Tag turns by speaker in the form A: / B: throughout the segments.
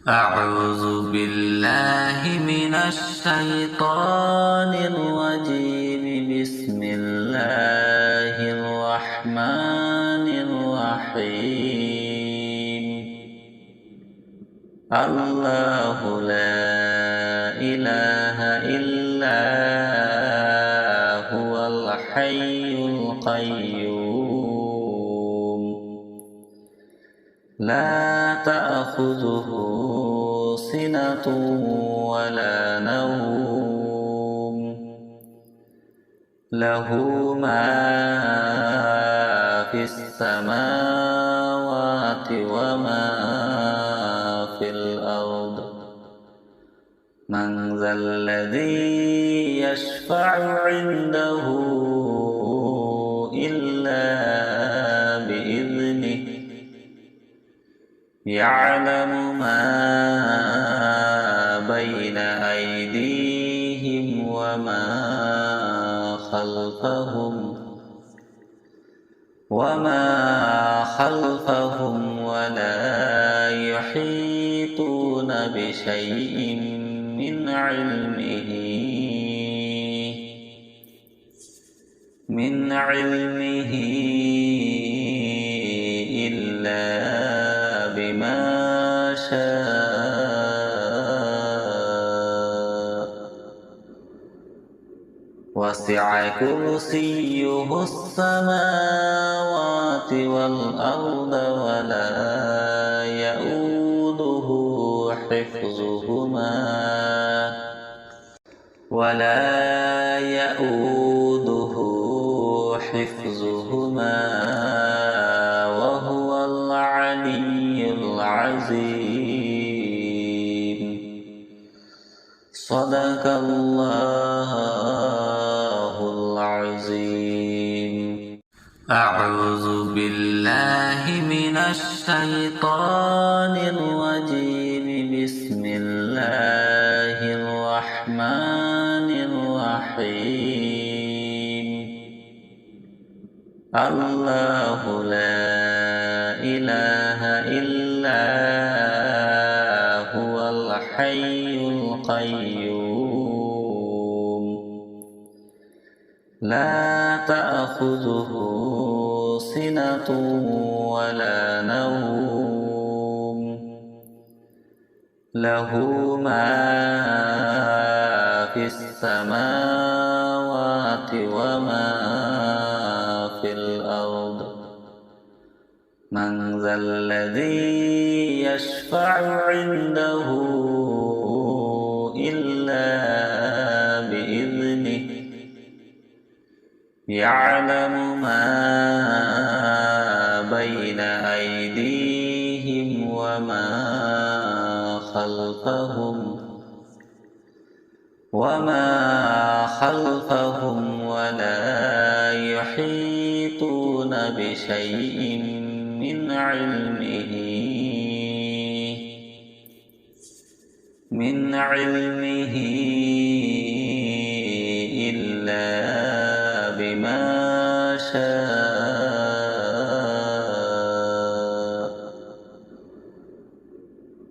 A: أعوذ بالله من الشيطان الرجيم. بسم الله الرحمن الرحيم. الله لا إله إلا هو الحي القيوم لا تأخذه سنة ولا نوم له ما في السماوات وما في الأرض. من ذا الذي يشفع عنده إلا بإذنه يعلم ما بين أيديهم وما خلفهم ولا يحيطون بشيء من علمه إلا بما شاء. وسع كرسيه السماوات والأرض ولا يؤوده حفظهما وهو العلي العظيم. صدق الله العظيم. أعوذ بالله من الشيطان الرجيم. بسم الله الرحمن الرحيم. الله لا إله إلا هو الحي القيوم لا تأخذه سنة ولا نوم له ما في السماوات وما في الأرض. من ذا الذي يشفع عنده إلا بإذنه يعلم ما بين أيديهم وما خلفهم ولا يحيطون بشيء من علمه إلا بما شاء.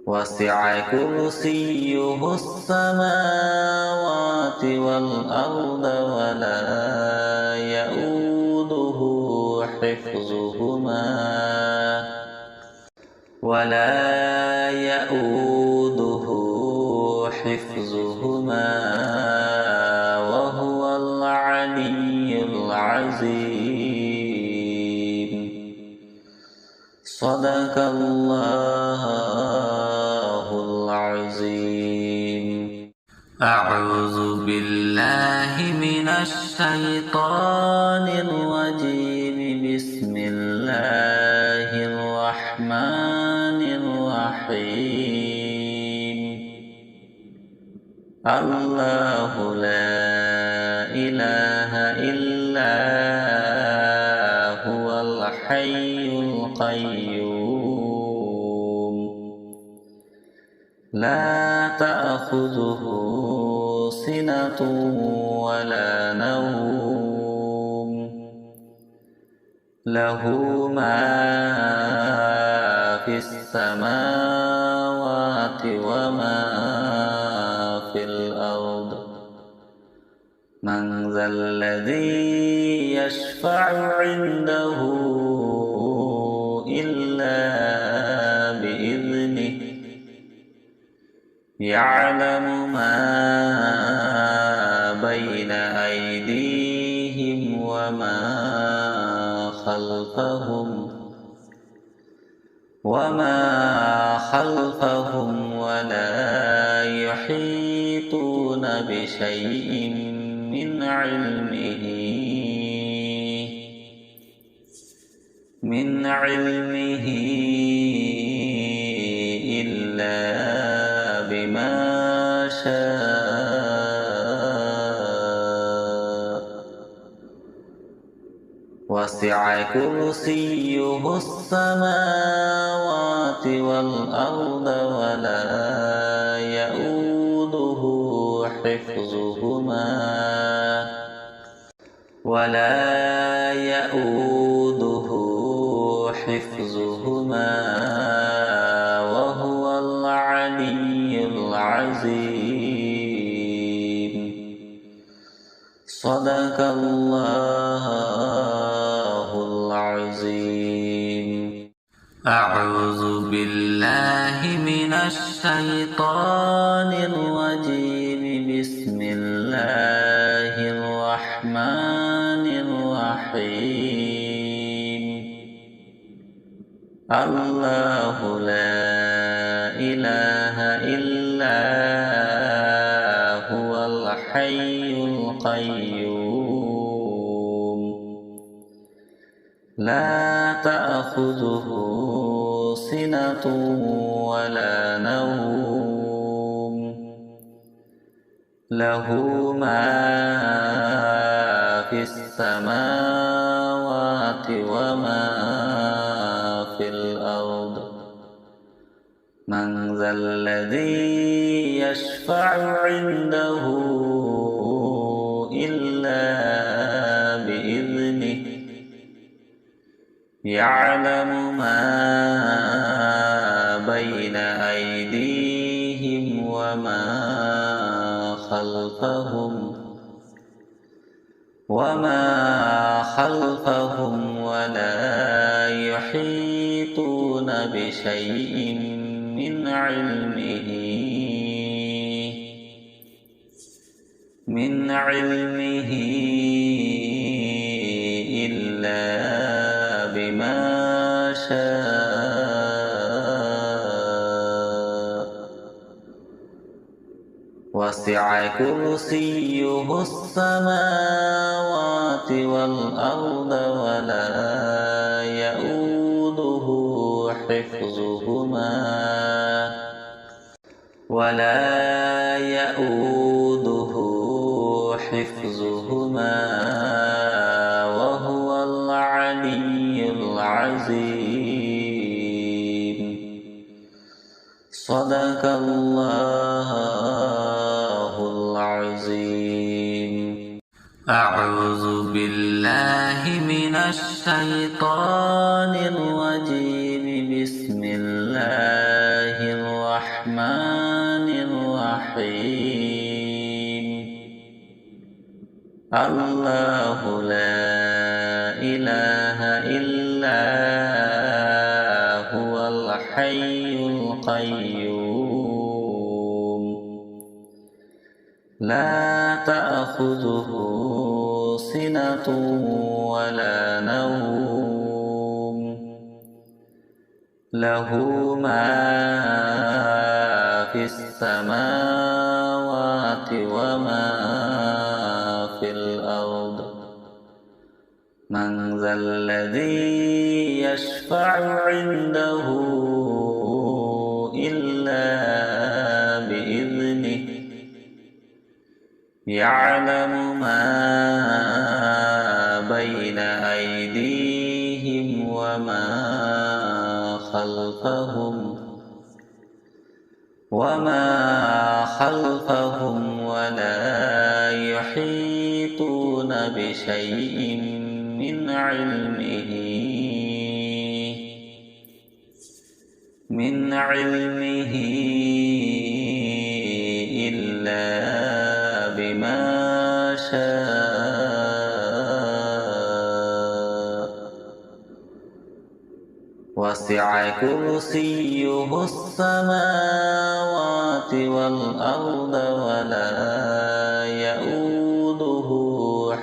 A: وسع كرسيه السماوات والأرض ولا يؤوده حفظهما وهو العلي العظيم. صدق الله العظيم. أعوذ بالله من الشيطان الرجيم. بسم الله الرحمن الرحيم. الله لا إله إلا هو الحي القيوم لا تأخذه سنة ولا نوم له ما في السماوات وما في الأرض من ذا الذي يشفع عنده إلا بإذنه يعلم ما بين أيديهم وما خلفهم ولا يحيطون بشيء من علمه إلا بما شاء وسع كرسيه السماوات والأرض ولا يؤوده حفظهما وهو العلي العظيم. صدق الله العظيم. أعوذ بالله من الشيطان الرجيم. بسم الله الرحمن الرحيم. الله لا إله إلا هو الحي القيوم لا تأخذه سنة ولا نوم له ما في السماوات وما في الأرض من ذا الذي يشفع عنده إلا بإذنه يعلم ما بين أيديهم وما خلفهم ولا يحيطون بشيء من علمه إلا بما شاء وسع كرسيه السماوات والأرض ولا يؤوده حفظهما وهو العلي العظيم. صدق الله العظيم. أعوذ بالله من الشيطان الرجيم. بسم الله الرحمن الرحيم. الله لا إله إلا هو الحي القيوم لا تأخذه سنة ولا نوم له ما في السماوات وما في الأرض من ذا الذي يشفع عنده إلا بإذنه يعلم ما بين أيديهم وما خلفهم ولا يحيطون بشيء من علمه وسع كرسيه السماوات والأرض ولا يؤوده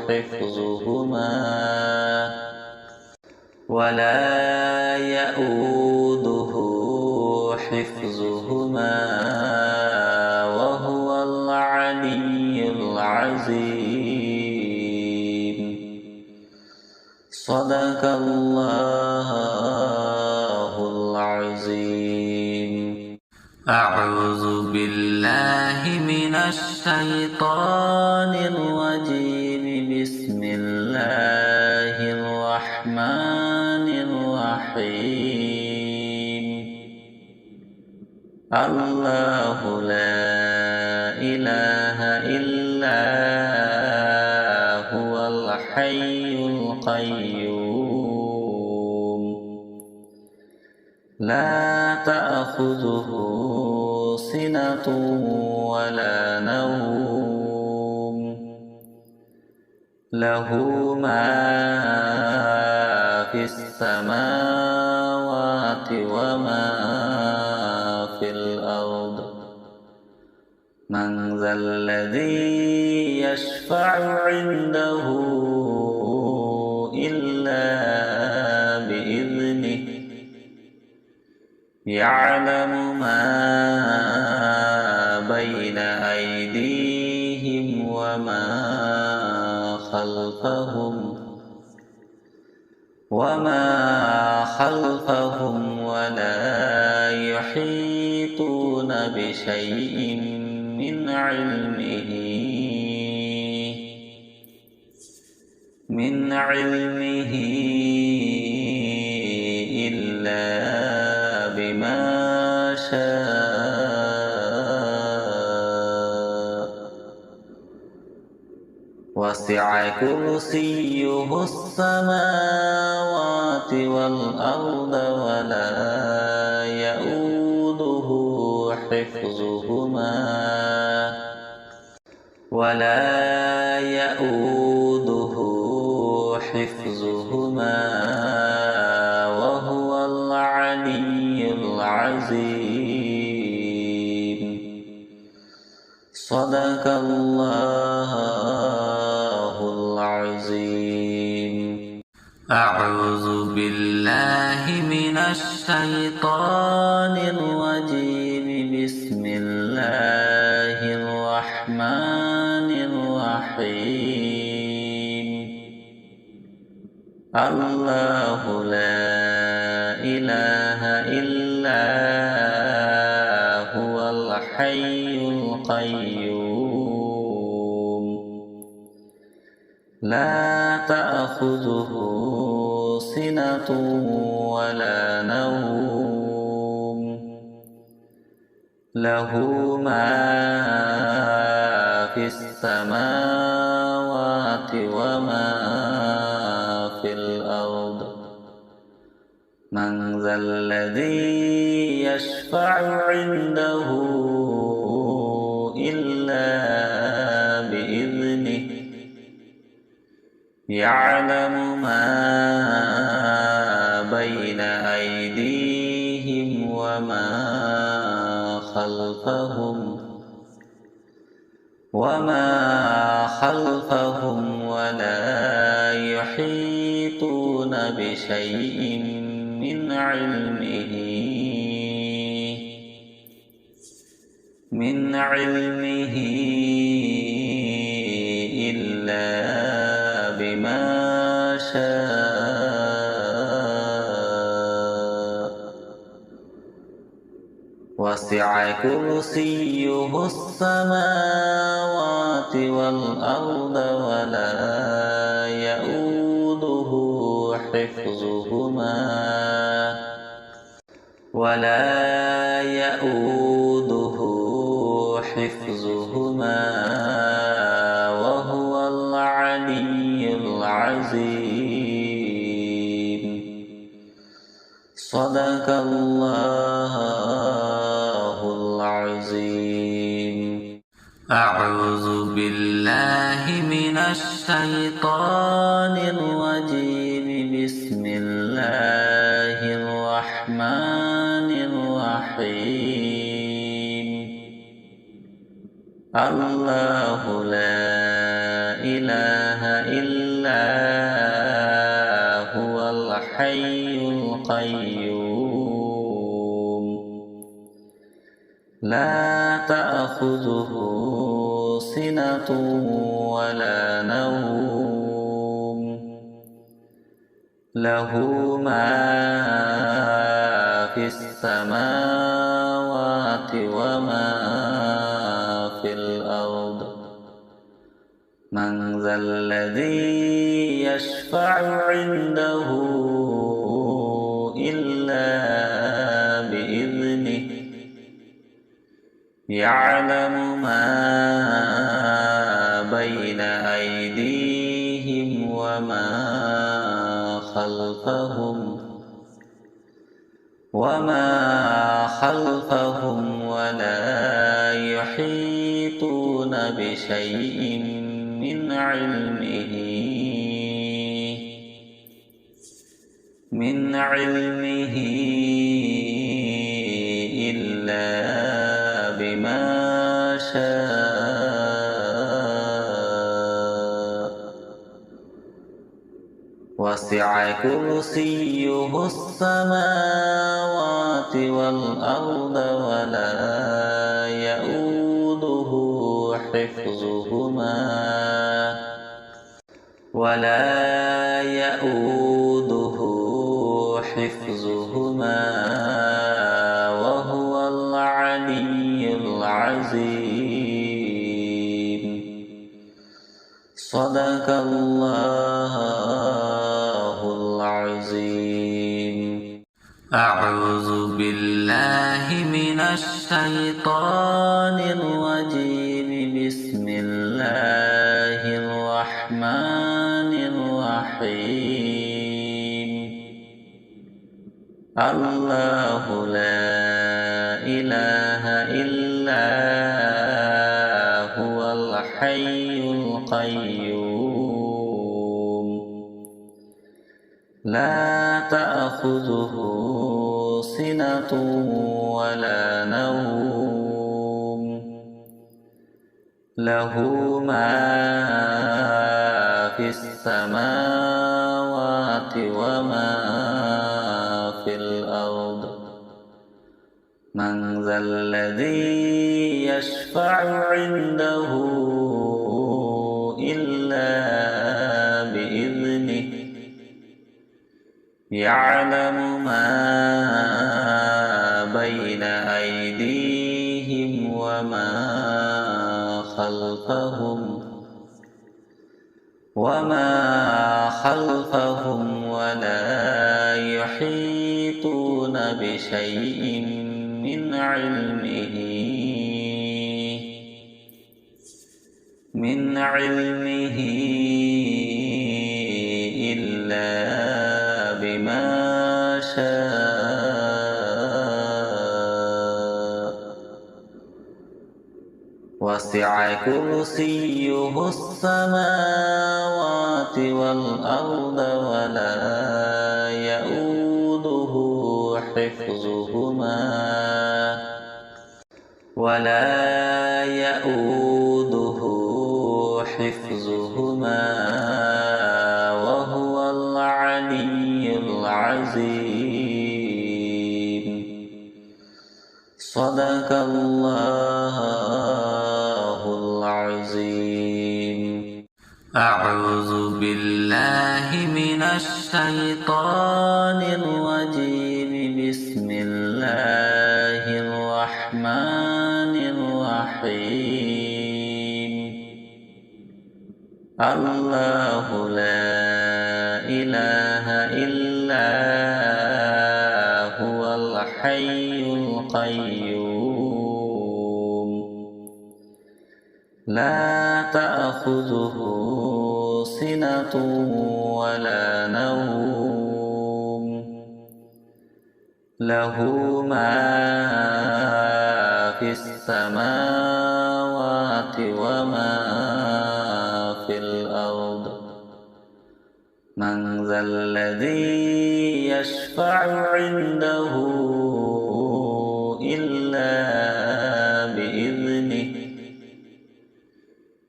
A: حفظهما وهو العلي العظيم. صدق الله العظيم. أعوذ بالله من الشيطان الرجيم. بسم الله الرحمن الرحيم. الله لا إله إلا هو الحي القيوم لا تأخذه سنة ولا نوم له ما في السماوات وما في الأرض. من ذا الذي يشفع عنده إلا بإذنه يعلم ما بين أيديهم وما خلفهم ولا يحيطون بشيء من علمه إلا بما شاء. وسع كرسيه السماوات والأرض ولا يؤوده حفظهما وهو العلي العظيم. صدق الله العظيم. أعوذ بالله من الشيطان الرجيم. بسم الله الرحمن الرحيم. الله لا إله إلا هو الحي القيوم لا تأخذه سنة ولا نوم له ما في السماوات وما في الأرض. من ذا الذي يشفع عنده إلا بإذنه يعلم ما بين أيديهم وما خلفهم ولا يحيطون بشيء من علمه إلا بما شاء. وسع كرسيه السماوات والأرض ولا يؤوده حفظهما وهو العلي العظيم. صدق الله العظيم. أعوذ بالله من الشيطان الرجيم. بسم الله الرحمن الله لا إله إلا هو الحي القيوم لا تأخذه سنة ولا نوم له ما في السماوات وما في الأرض من ذا الذي يشفع عنده إلا بإذنه يعلم ما بين أيديهم وما خلفهم ولا يحيطون بشيء من علمه إلا بما شاء وسع كرسيه السماوات والأرض ولا يؤوده حفظهما وهو العلي العظيم صدق الله العظيم أعوذ بالله من الشيطان الرجيم بسم الله الرحمن الرحيم الله لا إله إلا هو الحي القيوم لا تأخذه سنة ولا نوم له ما في السماوات وما في الأرض من ذا الذي يشفع عنده إلا بإذنه يعلم ما بين أيديهم وما خلفهم ولا يحيطون بشيء من علمه إلا بما شاء وسع كرسيه السماوات والأرض ولا يؤوده حفظهما وهو العلي العظيم صدق الله العظيم أعوذ بالله من الشيطان الرجيم بسم الله الرحمن الرحيم الله لا إله إلا هو الحي القيوم لا تأخذه سنة ولا نوم له ما في السماوات وما في الأرض من ذا الذي يشفع عنده إلا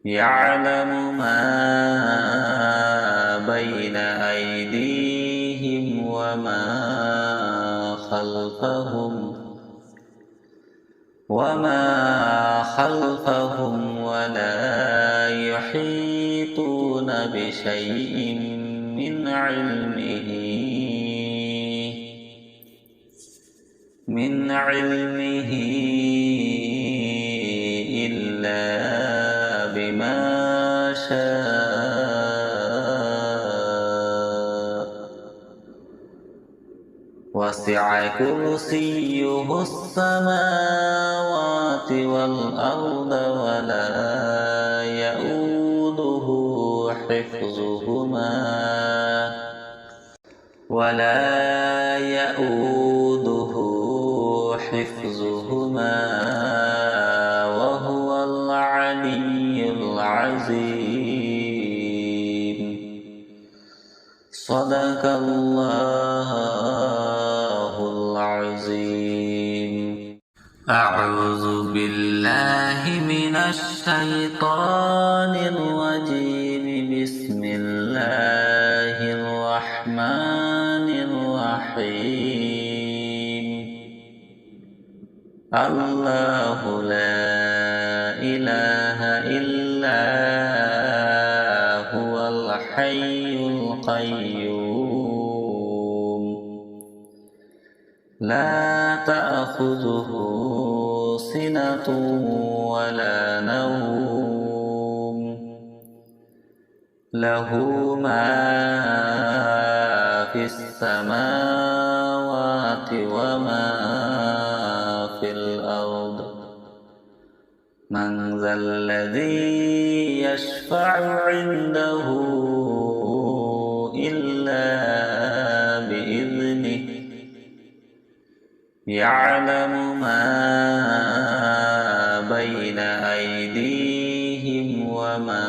A: يعلم ما بين أيديهم وما خلفهم ولا يحيطون بشيء من علمه إلا بما شاء وسع كرسيه السماوات والأرض ولا يؤوده حفظهما وهو العلي العظيم. صدق الله العظيم. أعوذ بالله من الشيطان الرجيم. بسم الله الرحمن الرحيم. الله لا إله إلا هو الحي القيوم لا تأخذه سنة ولا نوم له ما في السماوات وما في الأرض. من ذا الذي يشفع عنده إلا بإذنه. يعلم ما بين أيديهم وما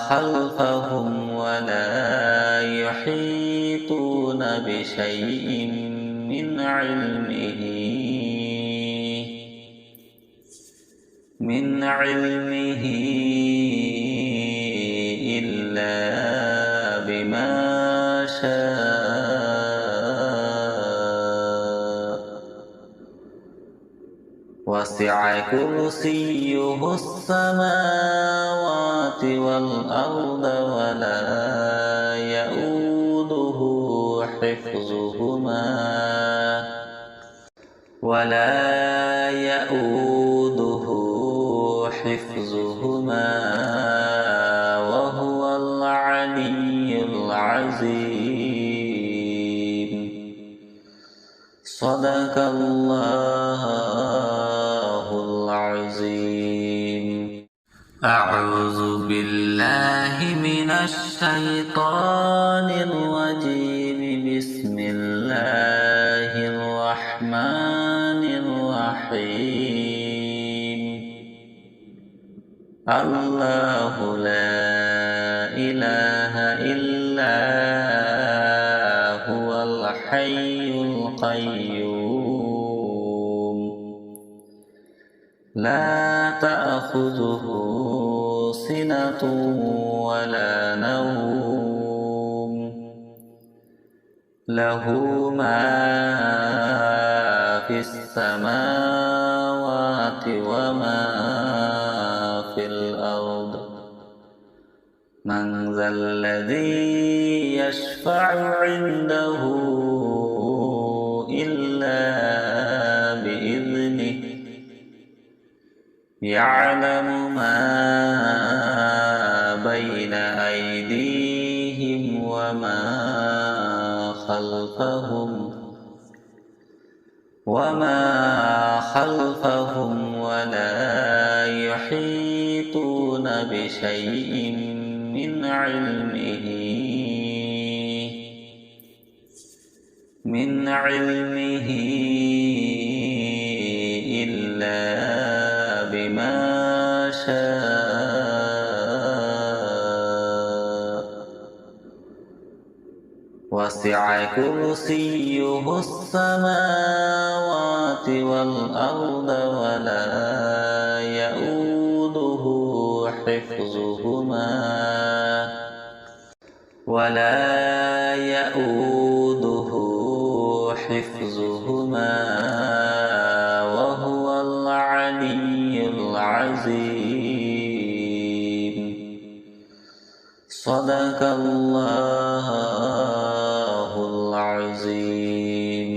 A: خلفهم ولا يحيطون بشيء من علمه إلا بما شاء وسع كرسيه السماوات والأرض ولا يؤوده حفظهما وهو العلي العظيم. صدق الله العظيم. أعوذ بالله من الشيطان الرجيم. بسم الله الرحمن الرحيم. الله لا إله إلا هو الحي القيوم لا تأخذه سنة ولا نوم له ما في السماوات وما في الأرض. من ذا الذي يشفع عنده إلا بإذنه. يعلم ما بين أيديهم وما خلفهم ولا يحيطون بشيء من علمه إلا بما شاء وسع وسع كرسيه السماوات والأرض ولا يؤوده حفظهما وهو العلي العظيم. صدق الله العظيم.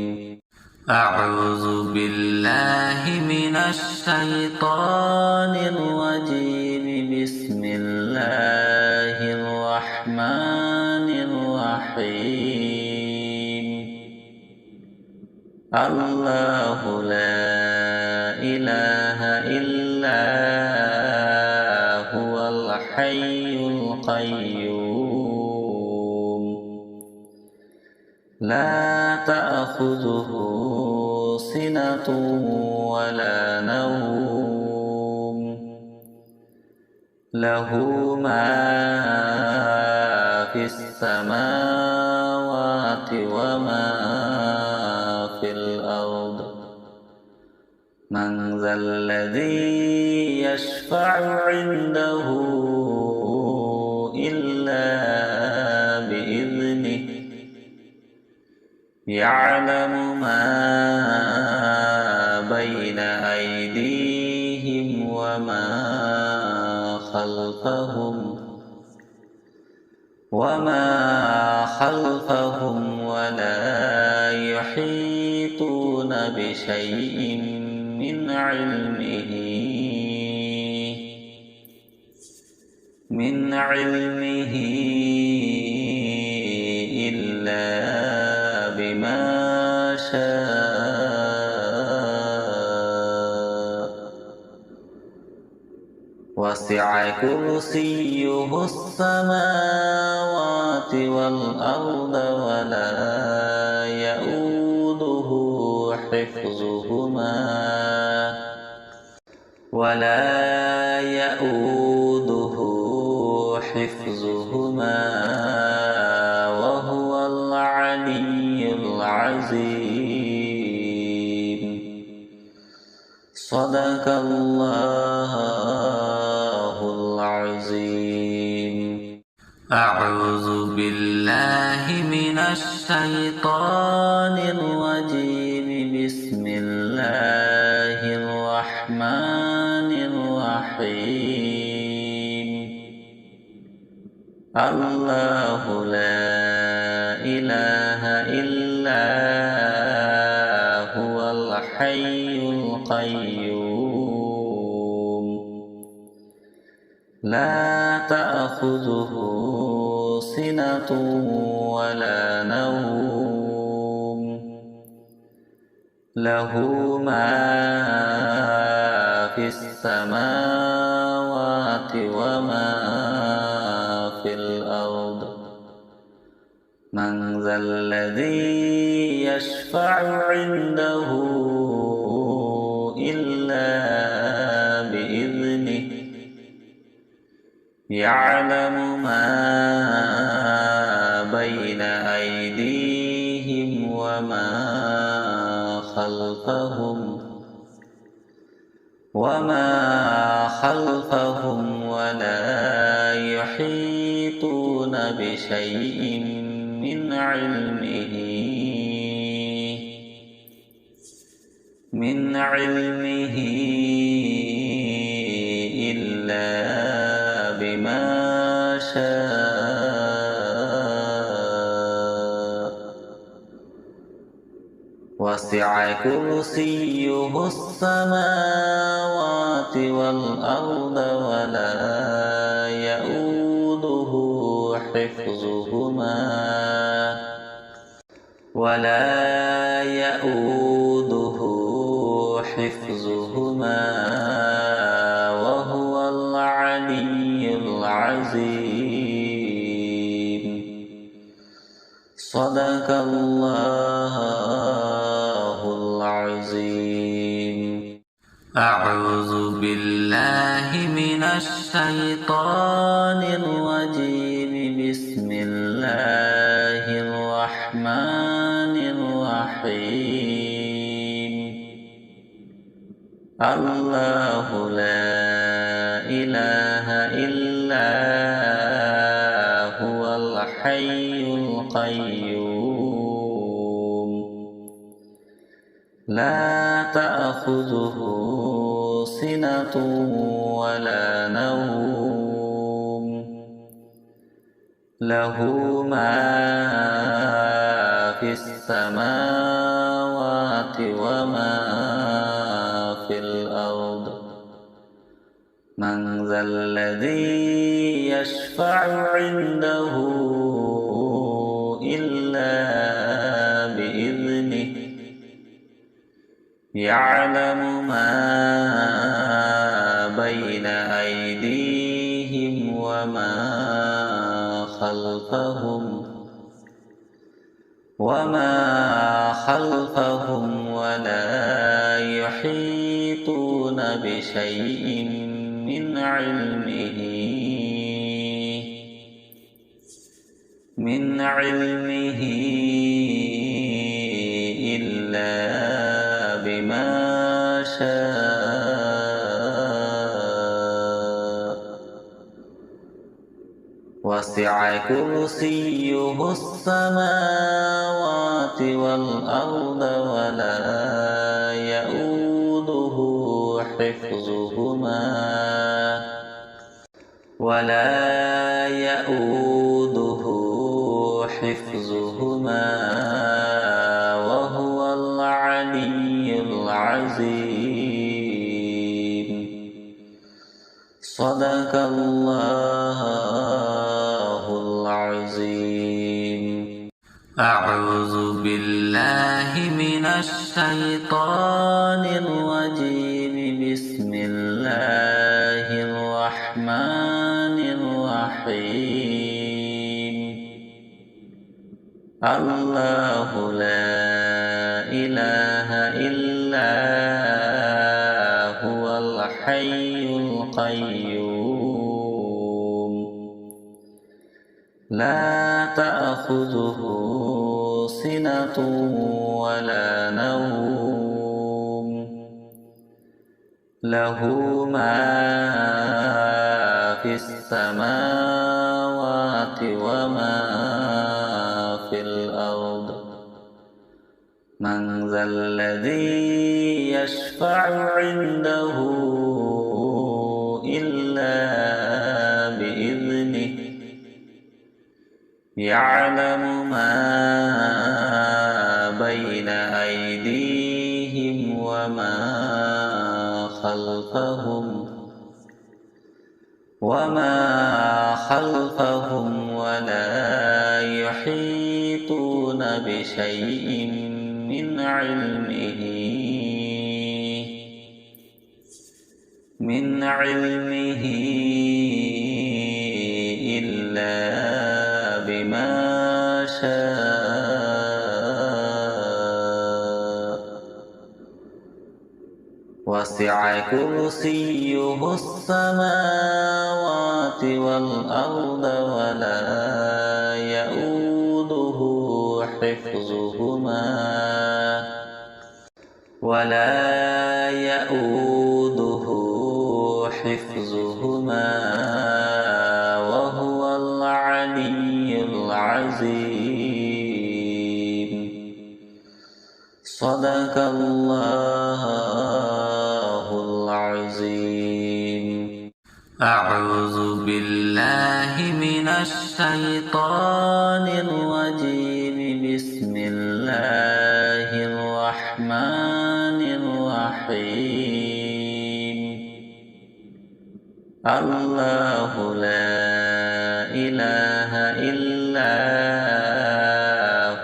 A: أعوذ بالله من الشيطان الرجيم. بسم الله الرحمن الرحيم. الله لا إله إلا هو الحي القيوم لا تأخذه سنة ولا نوم له ما في السماوات وما في الأرض. من ذا الذي يشفع عنده إلا بإذنه يعلم ما بين أيديهم وما خلفهم ولا يحيطون بشيء من علمه إلا بما شاء. وسع كرسيه السماوات والأرض ولا يؤوده حفظهما وهو العلي العظيم. صدق الله العظيم. أعوذ بالله من الشيطان الرجيم. بسم الله الرحمن الرحيم. الله لا إله إلا هو الحي القيوم لا تأخذه سنة ولا نوم له ما في السماوات وما في الأرض. من ذا الذي يشفع عنده إلا بإذنه يعلم ما بين أيديهم وما خلفهم ولا يحيطون بشيء من علمه إلا بما شاء. وسع كرسيه السماوات والأرض ولا يؤوده حفظهما وهو العلي العظيم. صدق الله العظيم. أعوذ بالله من الشيطان الرجيم. بسم الله الرحمن الرحيم الله لا إله إلا هو الحي القيوم لا تأخذه سنة ولا نوم له ما في السماوات وما في الأرض من ذا الذي يشفع عنده إلا بإذنه يعلم ما بين أيديهم وما خلفهم ولا يحيطون بشيء من علمه إلا بما شاء وسع كرسيه السماوات والأرض ولا يؤوده حفظهما وهو العلي العظيم صدق الله العظيم أعوذ بالله من الشيطان الرجيم بسم الله الرحمن الرحيم الله لا إله إلا هو الحي القيوم لا تأخذه سنة ولا نوم له ما في السماوات وما في الأرض من ذا الذي يشفع عنده إلا بإذنه يعلم ما بين أيديهم وما خلفهم ولا يحيطون بشيء من علمه إلا بما شاء وسع كرسيه السماوات والأرض ولا يؤوده حفظهما وهو العلي العظيم صدق الله العظيم أعوذ بالله من الشيطان الرجيم بسم الله الرحمن الرحيم الله لا إله إلا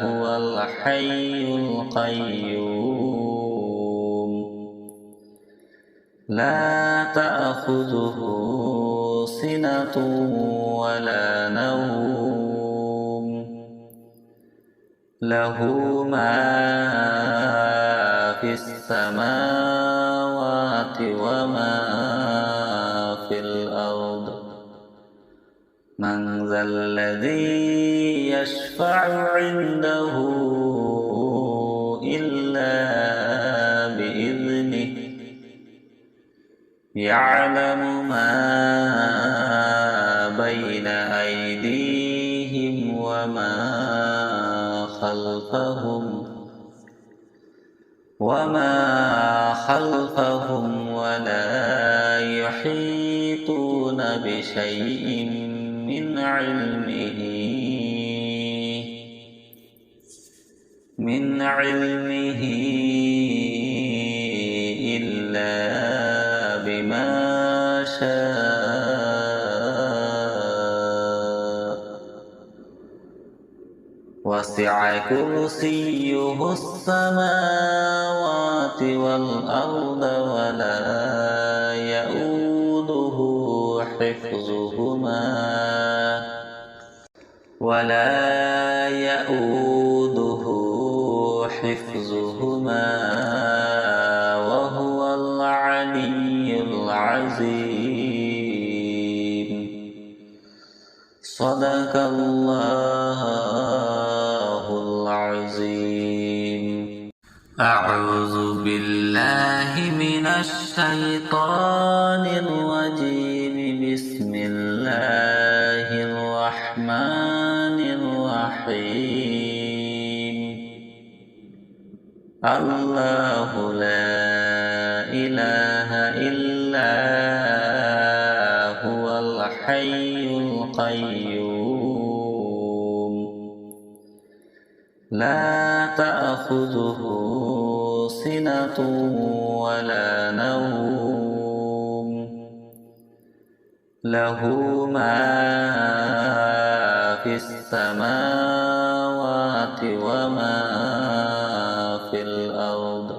A: هو الحي القيوم لا تأخذه سنة ولا نوم له ما في السماوات وما في الأرض من ذا الذي يشفع عنده يعلم ما بين أيديهم وما خلفهم ولا يحيطون بشيء من علمه إلا بما شاء وسع كرسيه السماوات والأرض ولا يؤوده حفظهما وهو العلي العظيم. صدق الله العظيم. أعوذ بالله من الشيطان الرجيم. بسم الله الرحمن الرحيم. الله لا إله إلا هو الحي القيوم لا تأخذه سنة ولا نوم له ما في السماوات وما في الأرض.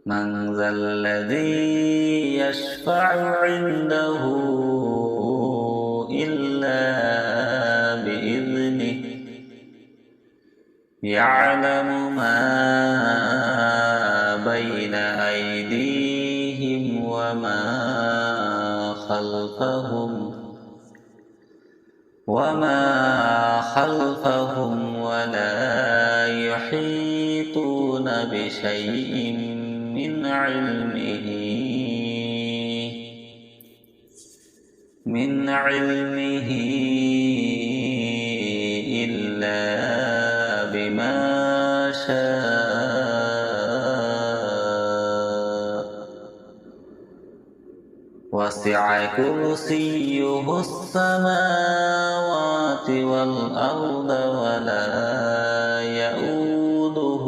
A: من ذا الذي يشفع عنده إلا بإذنه. يعلم ما بين أيديهم وما خلفهم ولا يحيطون بشيء من علمه إلا بما شاء وسع كرسيه السماوات والأرض ولا يؤوده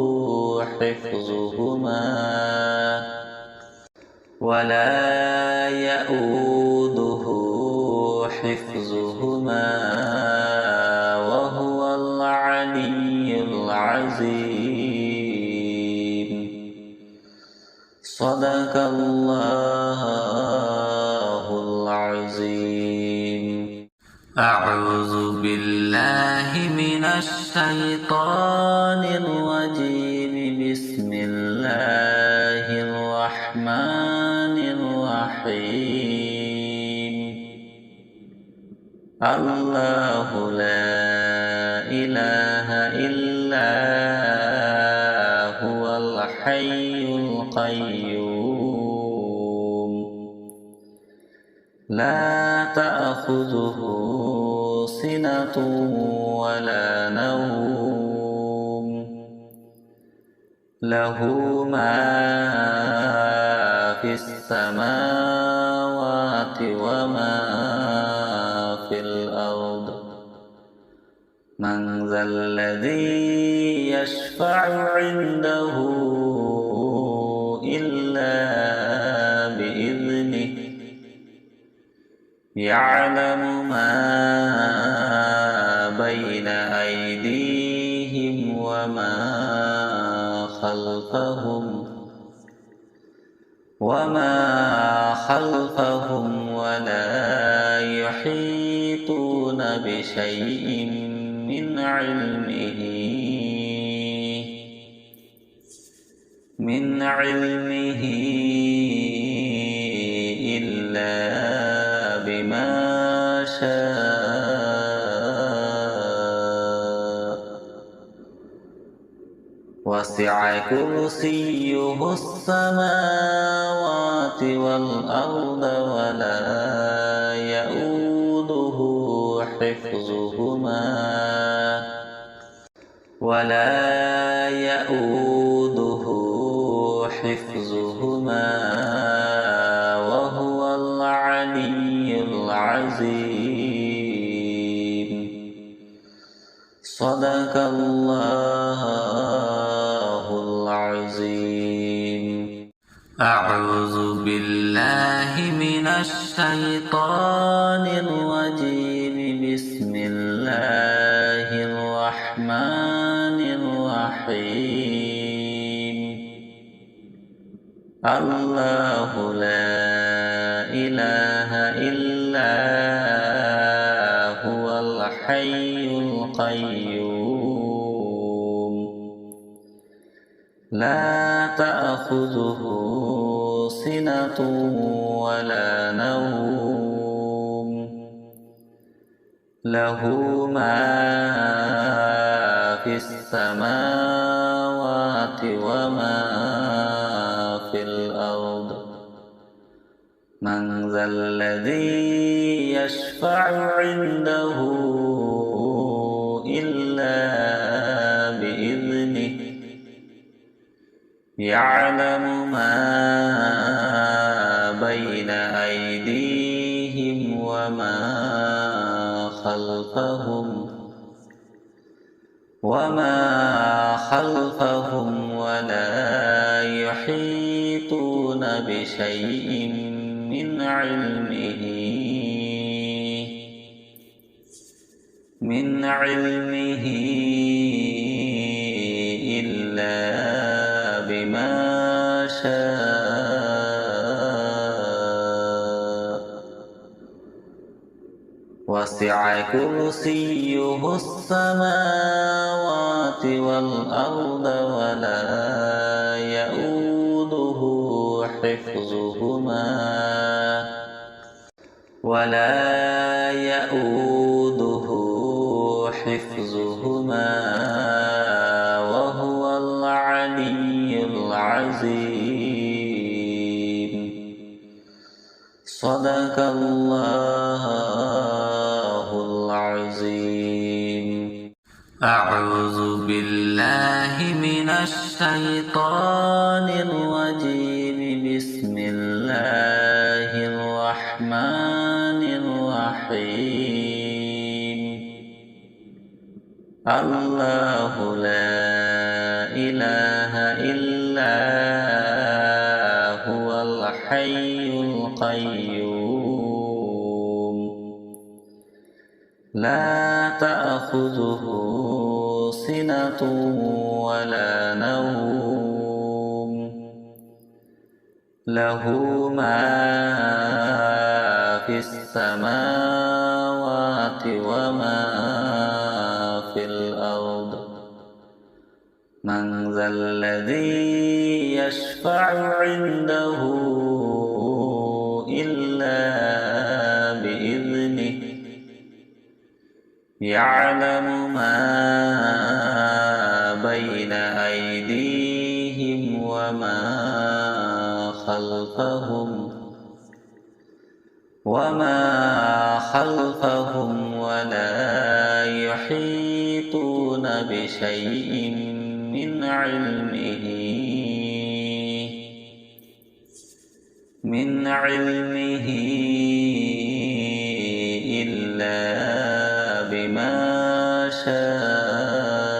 A: حفظهما وهو العلي العظيم. صدق الله العظيم. أعوذ بالله من الشيطان الرجيم. بسم الله الرحمن الرحيم. الله لا إله إلا هو الحي القيوم لا تأخذه سنة ولا نوم له ما في السماوات وما في الأرض. من ذا الذي يشفع عنده إلا بإذنه. يعلم ما بين أيديهم وما خلفهم ولا يحيطون بشيء من علمه إلا بما شاء وسع كرسيه السماوات والأرض ولا يؤوده حفظهما وهو العلي العظيم. صدق الله العظيم. أعوذ بالله من الشيطان الرجيم. بسم الله الرحمن الرحيم. الله لا إله إلا هو الحي القيوم لا تأخذه سنة ولا نوم له ما في السماوات وما في الأرض. من ذا الذي يشفع عنده إلا بإذنه يعلم ما بين أيديهم وما خلفهم ولا يحيطون بشيء من علمه إلا بما شاء. وسع كرسيه السماوات والأرض ولا يؤوده حفظهما وهو العلي العظيم. صدق الله العظيم. أعوذ بالله من الشيطان الرجيم. بسم الله الرحمن الرحيم. الله لا إله إلا هو الحي القيوم لا تأخذه سنة ولا نوم له ما في السماوات وما في الأرض. من ذا الذي يشفع عنده إلا بإذنه يعلم ما بين أيديهم وما خلفهم ولا يحيطون بشيء من علمه إلا بما شاء.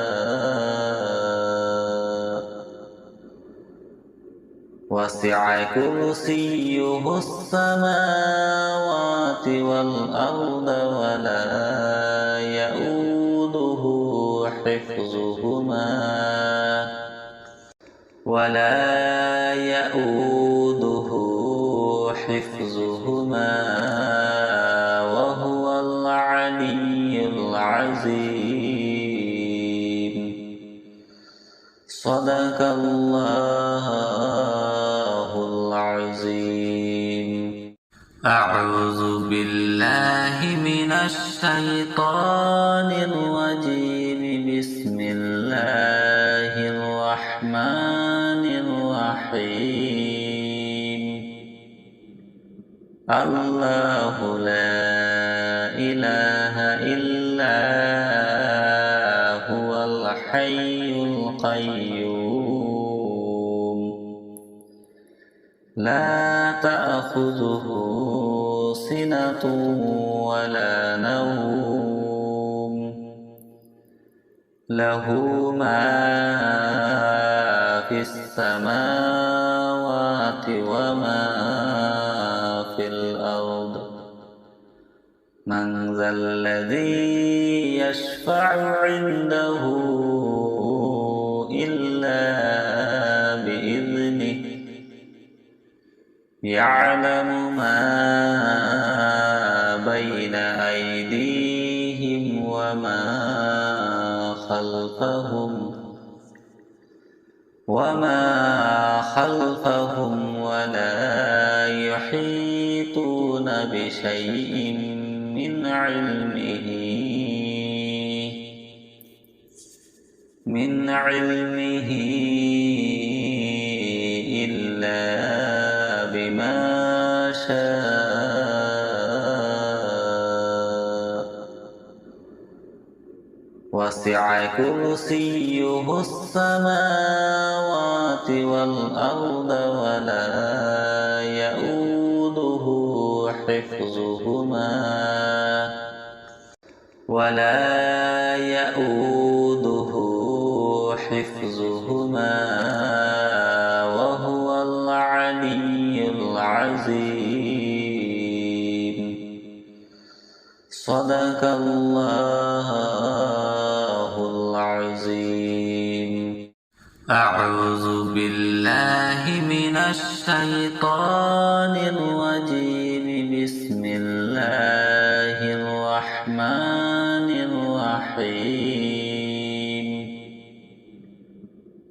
A: وسع كرسيه السماوات والأرض ولا يؤوده حفظهما وهو العلي العظيم. صدق الله العظيم. أعوذ بالله من الشيطان الرجيم. بسم الله الرحمن الرحيم الله لا إله إلا هو الحي القيوم لا تأخذه سنة ولا نوم له ما في السماوات وما في الأرض من ذا الذي يشفع عنده إلا بإذنه يعلم ما بين أيديهم وما خلفهم ولا يحيطون بشيء من علمه إلا بما شاء وسع كرسيه السماوات والأرض ولا يؤوده حفظهما وهو العلي العظيم صدق الله العظيم أعوذ بالله من الشيطان الرجيم بسم الله الرحمن الرحيم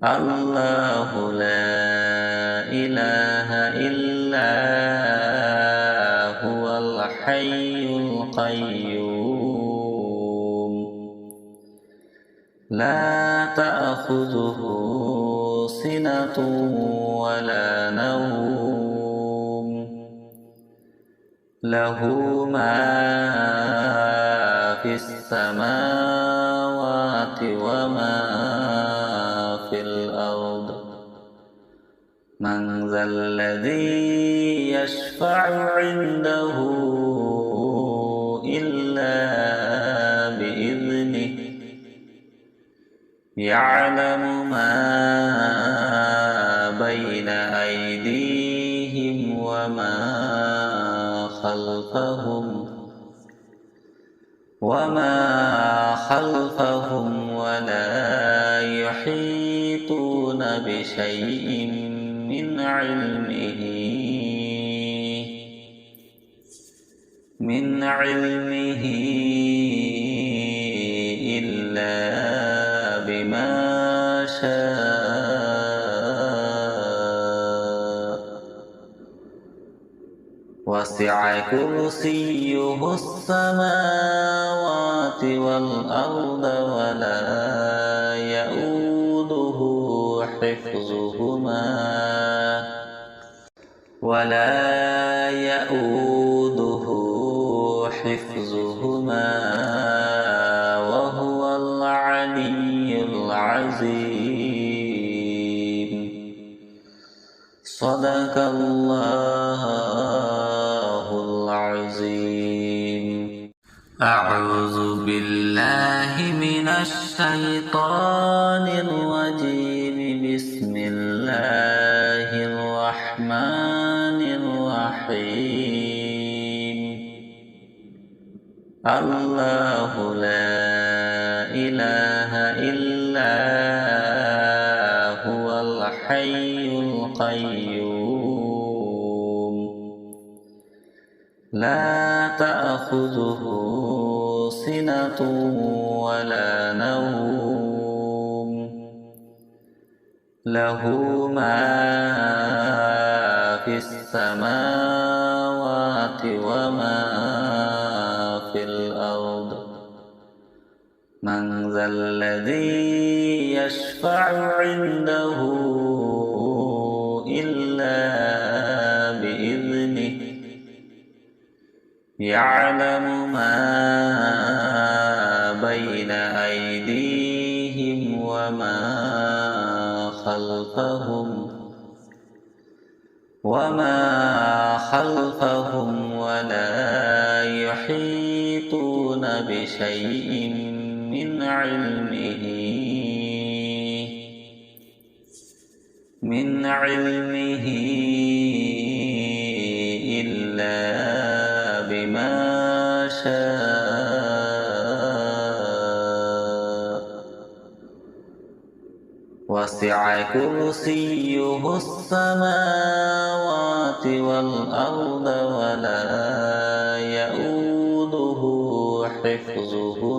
A: الله لا إله إلا هو الحي القيوم لا تأخذه سنة ولا نوم له ما في السماوات وما في الأرض من ذا الذي يشفع عنده إلا بإذنه يعلم ما بين أيديهم وما خلفهم ولا يحيطون بشيء من علمه إلا بما شاء وسع كرسيه السماوات والأرض ولا يؤوده حفظهما وهو العلي العظيم صدق الله العظيم أعوذ بالله من الشيطان الرجيم بسم الله الرحمن الرحيم الله لا إله إلا هو الحي القيوم لا تأخذه سنة ولا نوم له ما في السماوات وما في الأرض من ذا الذي يشفع عنده يعلم ما بين أيديهم وما خلفهم ولا يحيطون بشيء من علمه إلا بما شاء وسع كرسيه السماوات والأرض ولا يؤوده حفظهما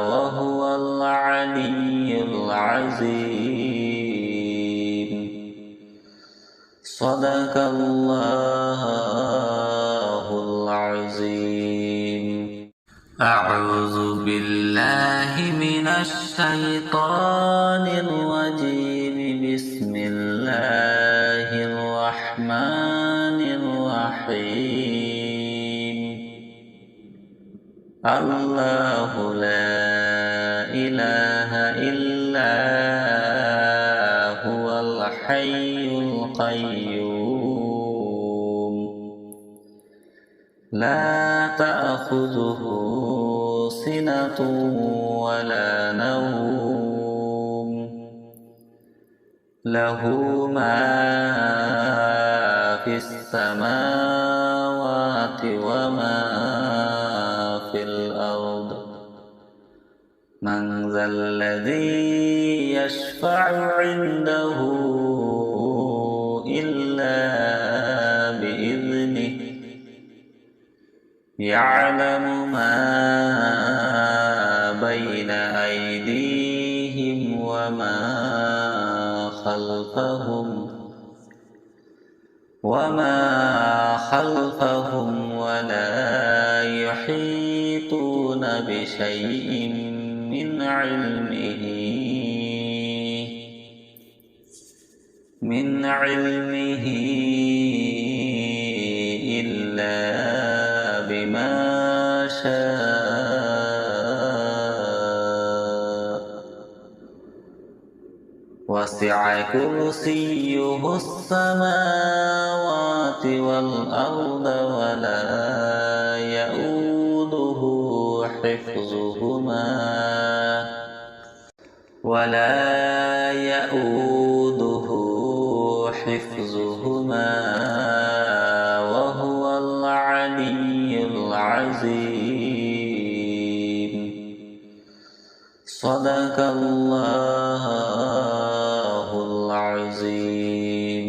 A: وهو العلي العظيم. صدق الله العظيم. أعوذ بالله من الشيطان الرجيم. بسم الله الرحمن الرحيم. الله لا إله إلا هو الحي القيوم لا تأخذه سنة ولا نوم له ما في السماوات وما في الأرض. من ذا الذي يشفع عنده إلا بإذنه. يعلم ما بين أيديهم وما خلفهم ولا يحيطون بشيء من علمه إلا بما شاء وسع كرسيه السماوات والأرض ولا يؤوده حفظهما وهو العلي العظيم. صدق الله العظيم.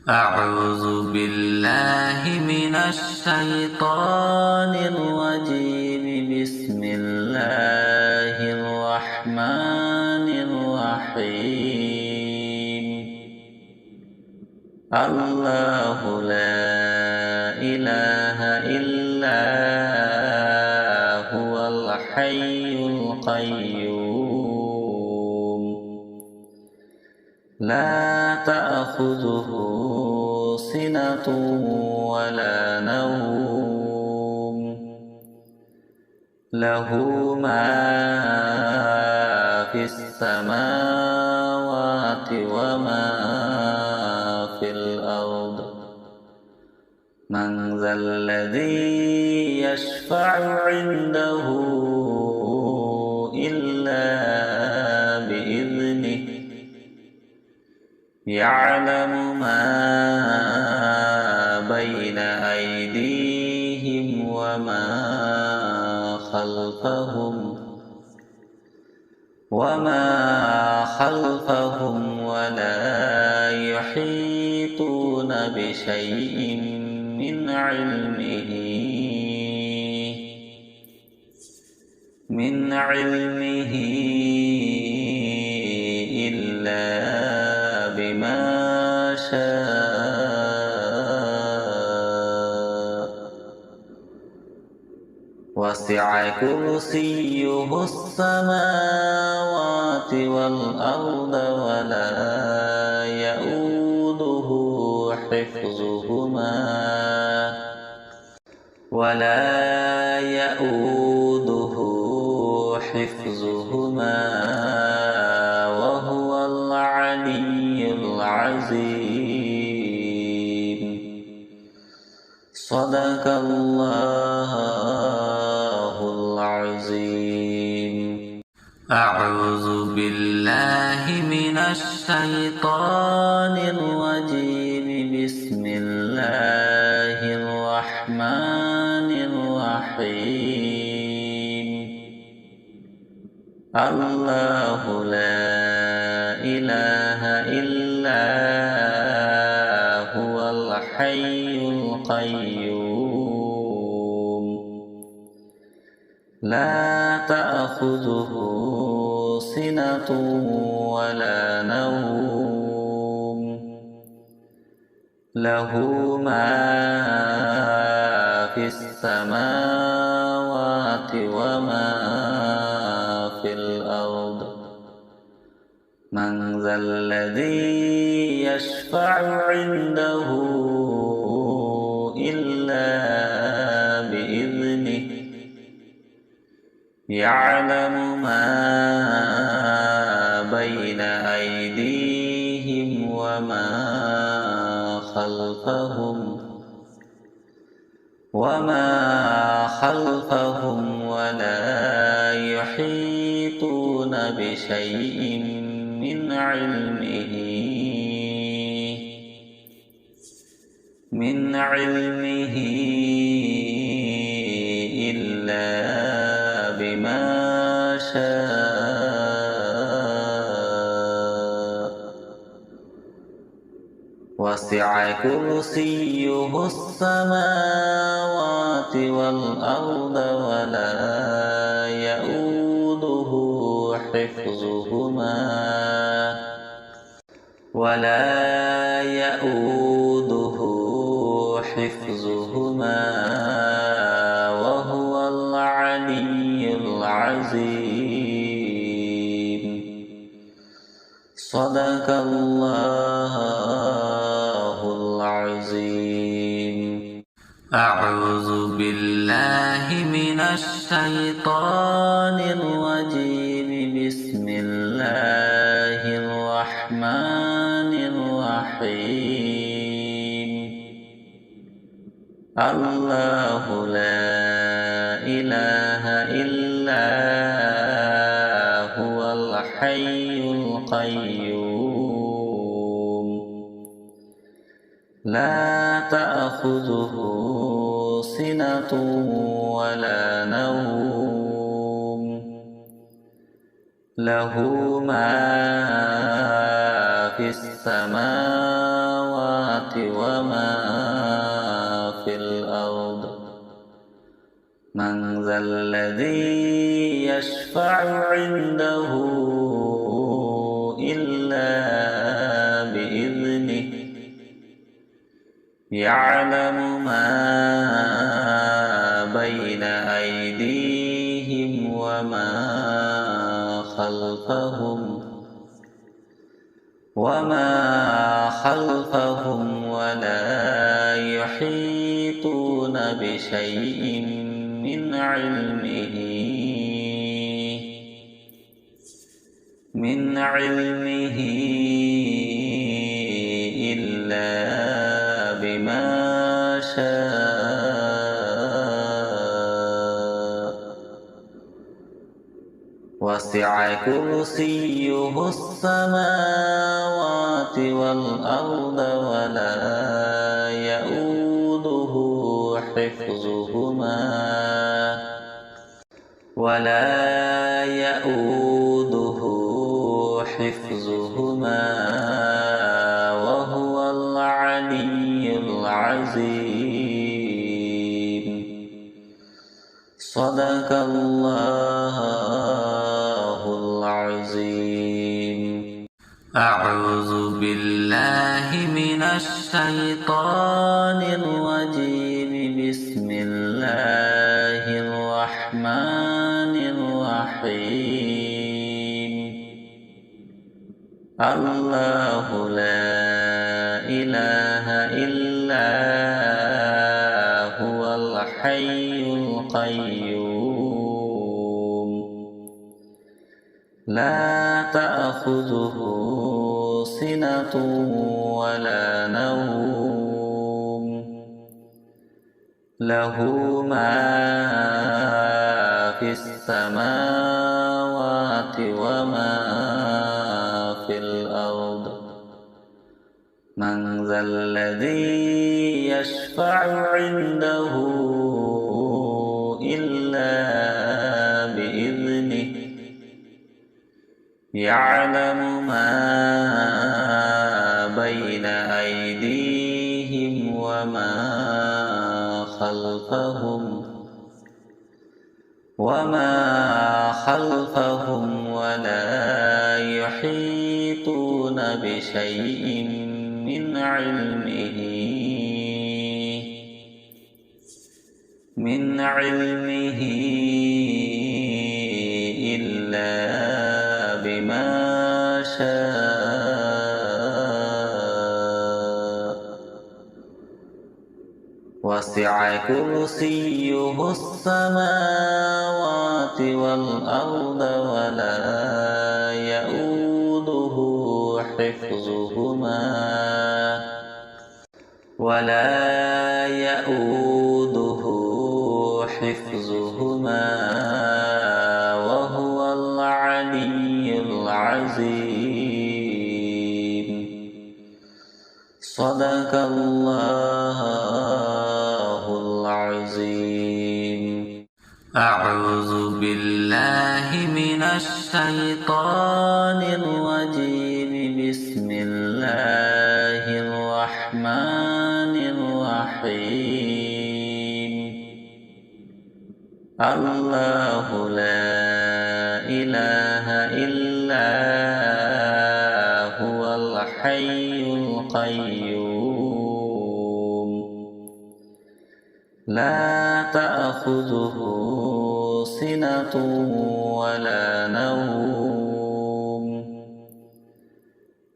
A: أعوذ بالله من الشيطان الرجيم. بسم الله الرحمن الرحيم. الله لا إله إلا هو الحي القيوم لا تأخذه سنة ولا نوم له ما في السماوات وما في الأرض. من ذا الذي يشفع عنده إلا بإذنه. يعلم ما بين أيديهم وما خلفهم ولا يحيطون بشيء من علمه إلا بما شاء وسع كرسيه السماوات والأرض ولا يؤوده حفظهما وهو العلي العظيم. صدق الله العظيم. أعوذ بالله من الشيطان الرجيم. بسم الله الرحمن الرحيم. الله لا إله إلا هو الحي القيوم لا تأخذه سنة ولا نوم له ما في السماوات وما في الأرض. من ذا الذي يشفع عنده إلا بإذنه يعلم ما بين أيديهم وما خلفهم ولا يحيطون بشيء من علمه إلا بما شاء. وسع كرسيه السماوات والأرض ولا يؤوده حفظهما وهو العلي العظيم. صدق الله العظيم. أعوذ بالله من الشيطان الرجيم. بسم الله الرحمن الرحيم. الله لا إله إلا هو الحي القيوم لا تأخذه سنة ولا نوم له ما في السماوات وما في الأرض. من ذا الذي يشفع عنده إلا بإذنه يعلم ما بين أيديهم وما خلفهم ولا يحيطون بشيء من علمه إلا بما شاء. وسع كرسيه السماوات والأرض ولا يؤوده حفظهما وهو العلي العظيم. صدق الله العظيم. أعوذ بالله من الشيطان الرجيم. بسم الله الرحمن الله لا إله إلا هو الحي القيوم لا تأخذه سنة ولا نوم له ما في السماوات وما في الأرض من ذا الذي يشفع عنده إلا بإذنه يعلم ما بين أيديهم وما خلفهم ولا يحيطون بشيء من علمه إلا بما شاء وسع كرسيه السماوات والأرض ولا يؤوده حفظهما وهو العلي العظيم صدق الله العظيم. أعوذ بالله من الشيطان الرجيم. بسم الله الرحمن الرحيم. الله لا إله إلا هو الحي القيوم لا تأخذه سنة ولا نوم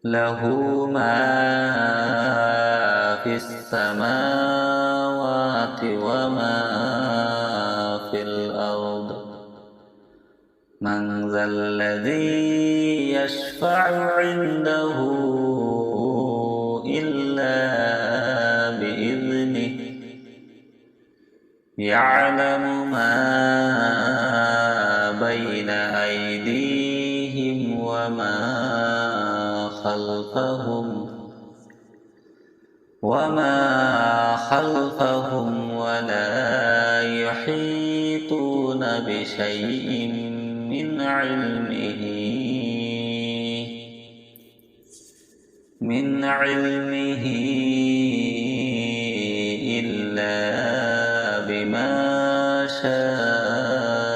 A: له ما في السماوات وما في الأرض من ذا الذي يشفع عنده إلا بإذنه يعلم ما بين أيديهم وما خلفهم ولا يحيطون بشيء من علمه إلا بما شاء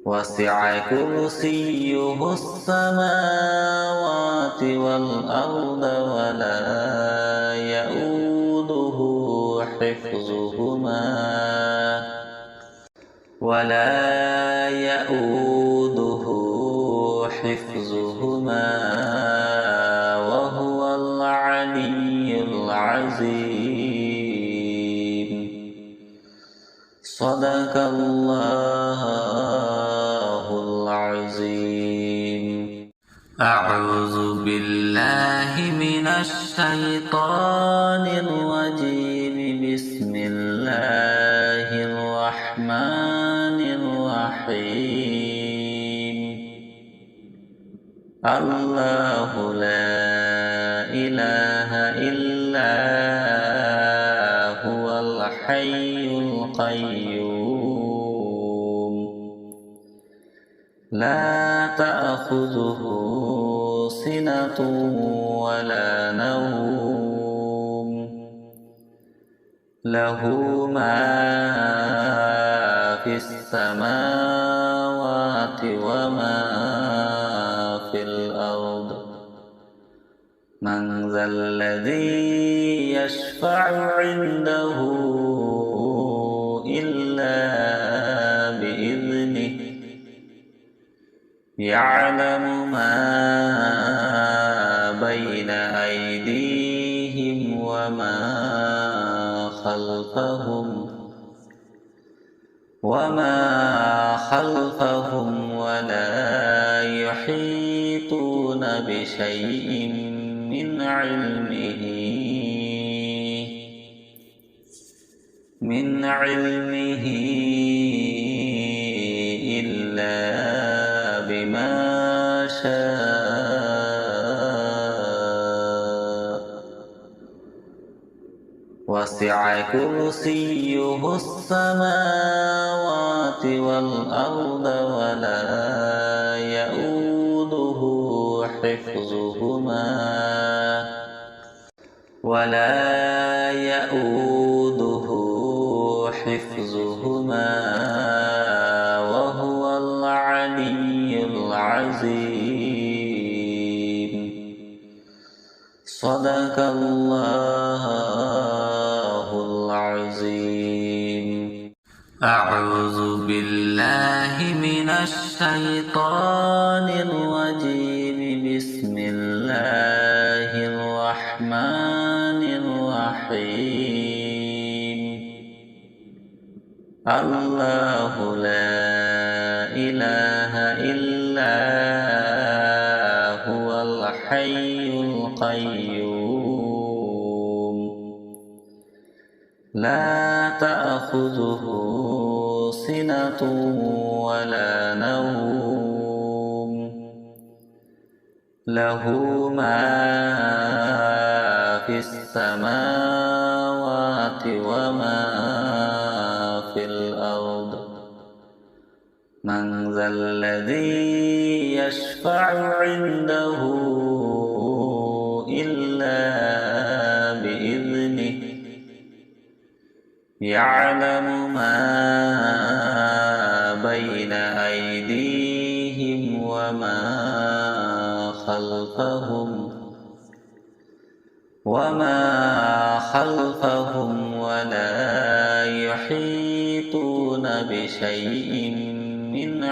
A: وسع كرسيه السماوات والأرض ولا يؤوده حفظهما وهو العلي العظيم صدق الله العظيم. أعوذ بالله من الشيطان الرجيم. بسم الله الرحمن الرحيم. الله لا إله إلا هو الحي القيوم لا تأخذه سنة ولا نوم له ما في السماوات وما في الأرض من ذا الذي يشفع عنده إلا بإذنه يعلم ما بين أيديهم وما خلفهم ولا يحيطون بشيء من علمه إلا بما شاء وسع كرسيه السماوات والأرض ولا يؤوده حفظهما وهو العلي العظيم. صدق الله العظيم. أعوذ بالله من الشيطان الرجيم. بسم الله الرحمن الرحيم. الله لا إله إلا هو الحي القيوم لا تأخذه سنة ولا نوم له ما في السماوات وما في الأرض. من ذا الذي يشفع عنده إلا بإذنه. يعلم ما بين أيديهم وما خلفهم ولا يحيطون بشيء من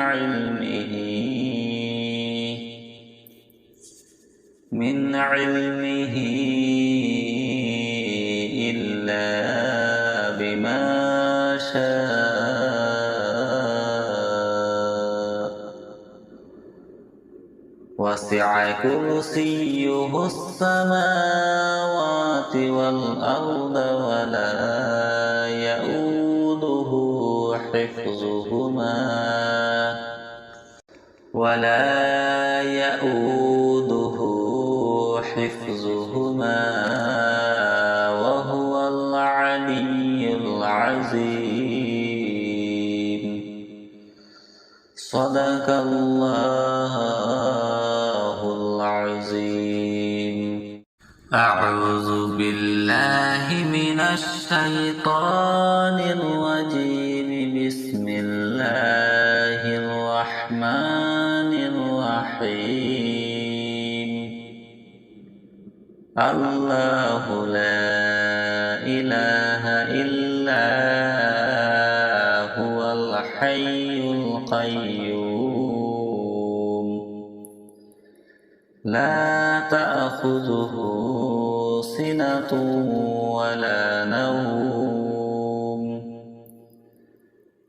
A: علمه إلا بما شاء وسع كرسيه السماوات والأرض ولا يؤوده حفظهما وهو العلي العظيم. صدق الله العظيم. أعوذ بالله من الشيطان الرجيم. بسم الله الرحمن الرحيم. الله لا إله إلا هو الحي القيوم لا تأخذه سنة ولا نوم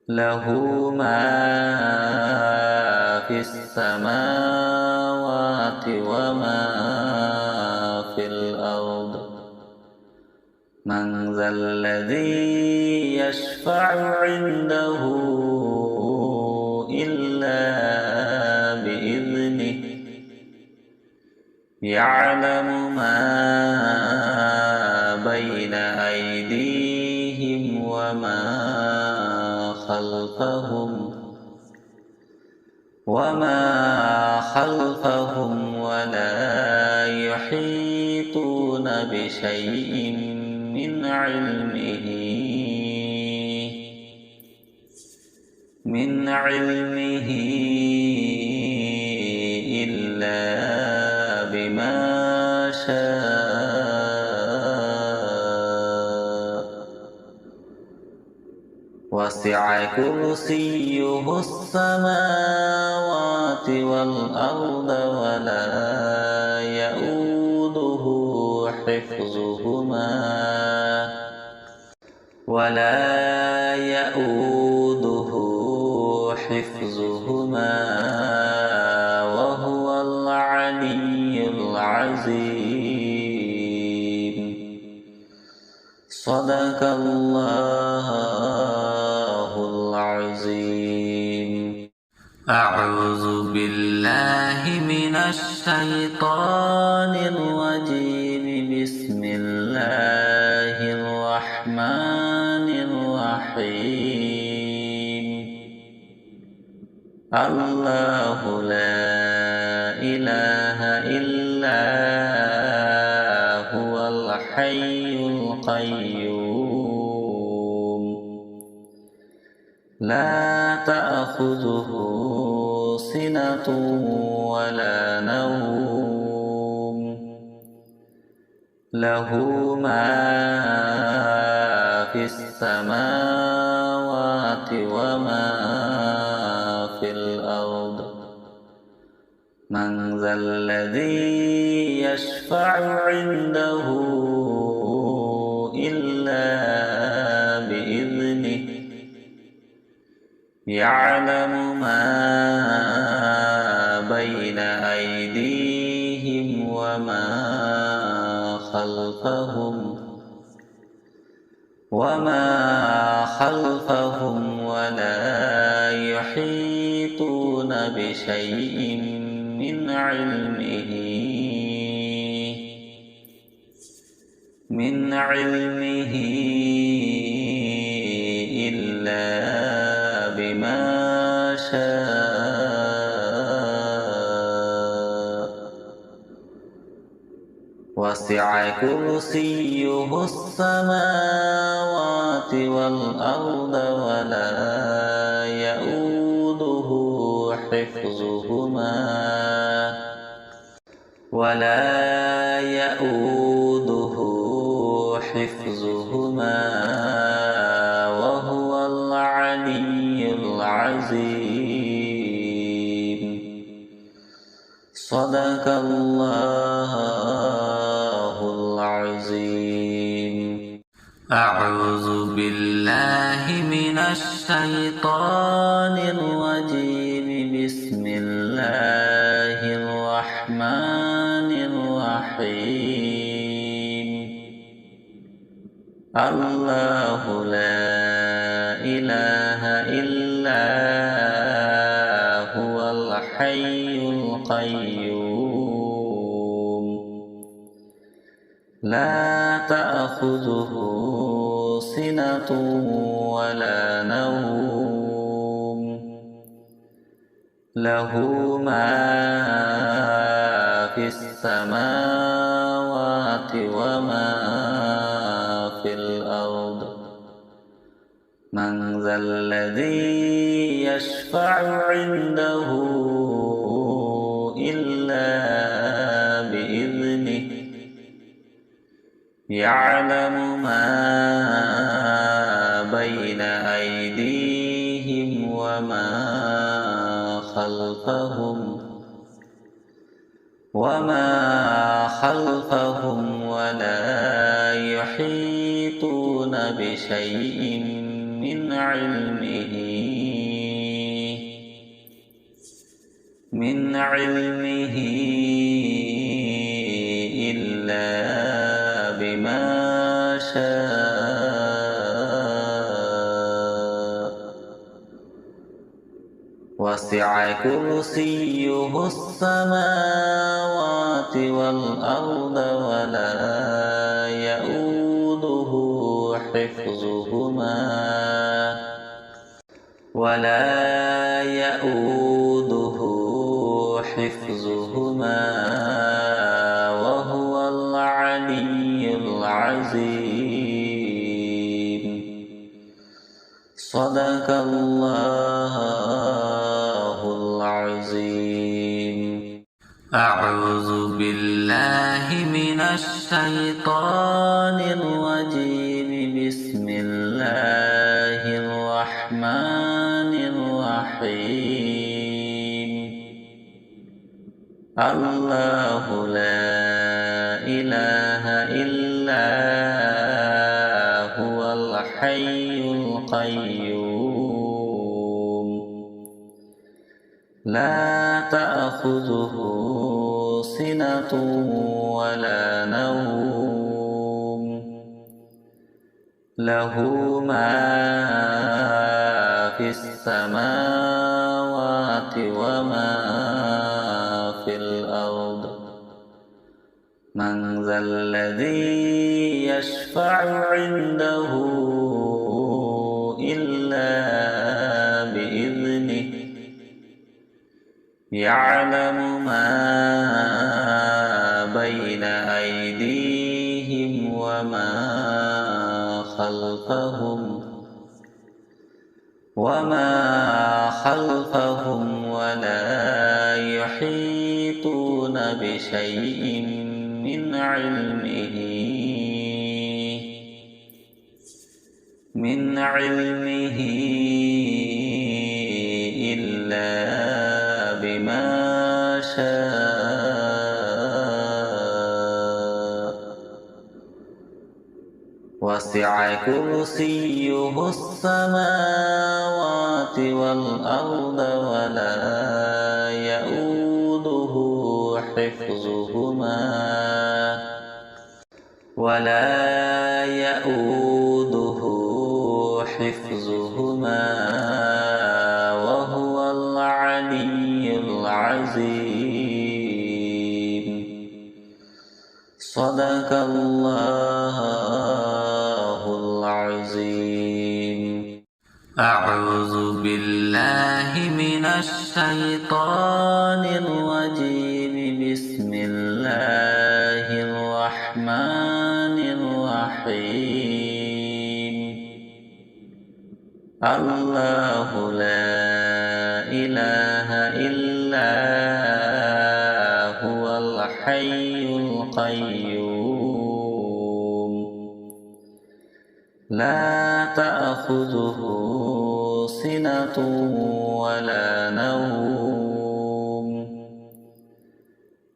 A: له ما في السماوات وما في الأرض. من ذا الذي يشفع عنده إلا بإذنه. يعلم ما بين أيديهم وما خلفهم ولا يحيطون بشيء من علمه إلا بما شاء وسع كرسيه السماوات والأرض ولا يؤوده حفظهما وهو العلي العظيم. صدق الله العظيم. أعوذ بالله من الشيطان الرجيم. بسم الله الرحمن الرحيم. الله لا إله إلا هو الحي القيوم لا تأخذه سنة ولا نوم له ما في السماوات وما في الأرض. من ذا الذي يشفع عنده إلا بإذنه يعلم ما بين أيديهم وما خلفهم ولا يحيطون بشيء من علمه إلا بما شاء. وسع كرسيه السماوات والأرض ولا يؤوده حفظهما وهو العلي العظيم. صدق الله العظيم. أعوذ بالله من الشيطان الرجيم. بسم الله الرحمن الرحيم. الله لا إله إلا هو الحي القيوم لا تأخذه سنة ولا نوم له ما في السماوات وما في الأرض. من ذا الذي يشفع عنده إلا بإذنه يعلم ما بين أيديهم وما خلفهم ولا يحيطون بشيء من علمه إلا بما شاء. وسع كرسيه السماوات والأرض ولا يؤوده حفظهما وهو العلي العظيم. صدق الله العظيم. أعوذ بالله من الشيطان الرجيم. بسم الله الرحمن الله لا إله إلا هو الحي القيوم لا تأخذه سنة ولا نوم له ما في السماوات وما في الأرض من ذا الذي يشفع عنده إلا بإذنه يعلم ما بين أيديهم وما خلفهم ولا يحيطون بشيء من علمه إلا بما شاء وسع كرسيه السماوات والأرض ولا يؤوده حفظهما وهو العلي العظيم صدق الله العظيم أعوذ بالله من الشيطان الرجيم بسم الله الرحمن الرحيم الله لا إله إلا هو الحي القيوم لا تأخذه سنة ولا نوم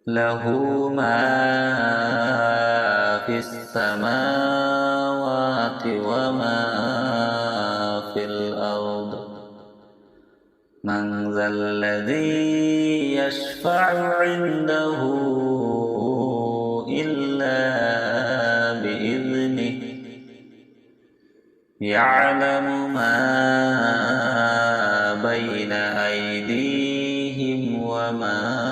A: له ما في السماوات وما في الأرض من ذا الذي يشفع عنده إلا بإذنه يعلم ما بين أيديهم وما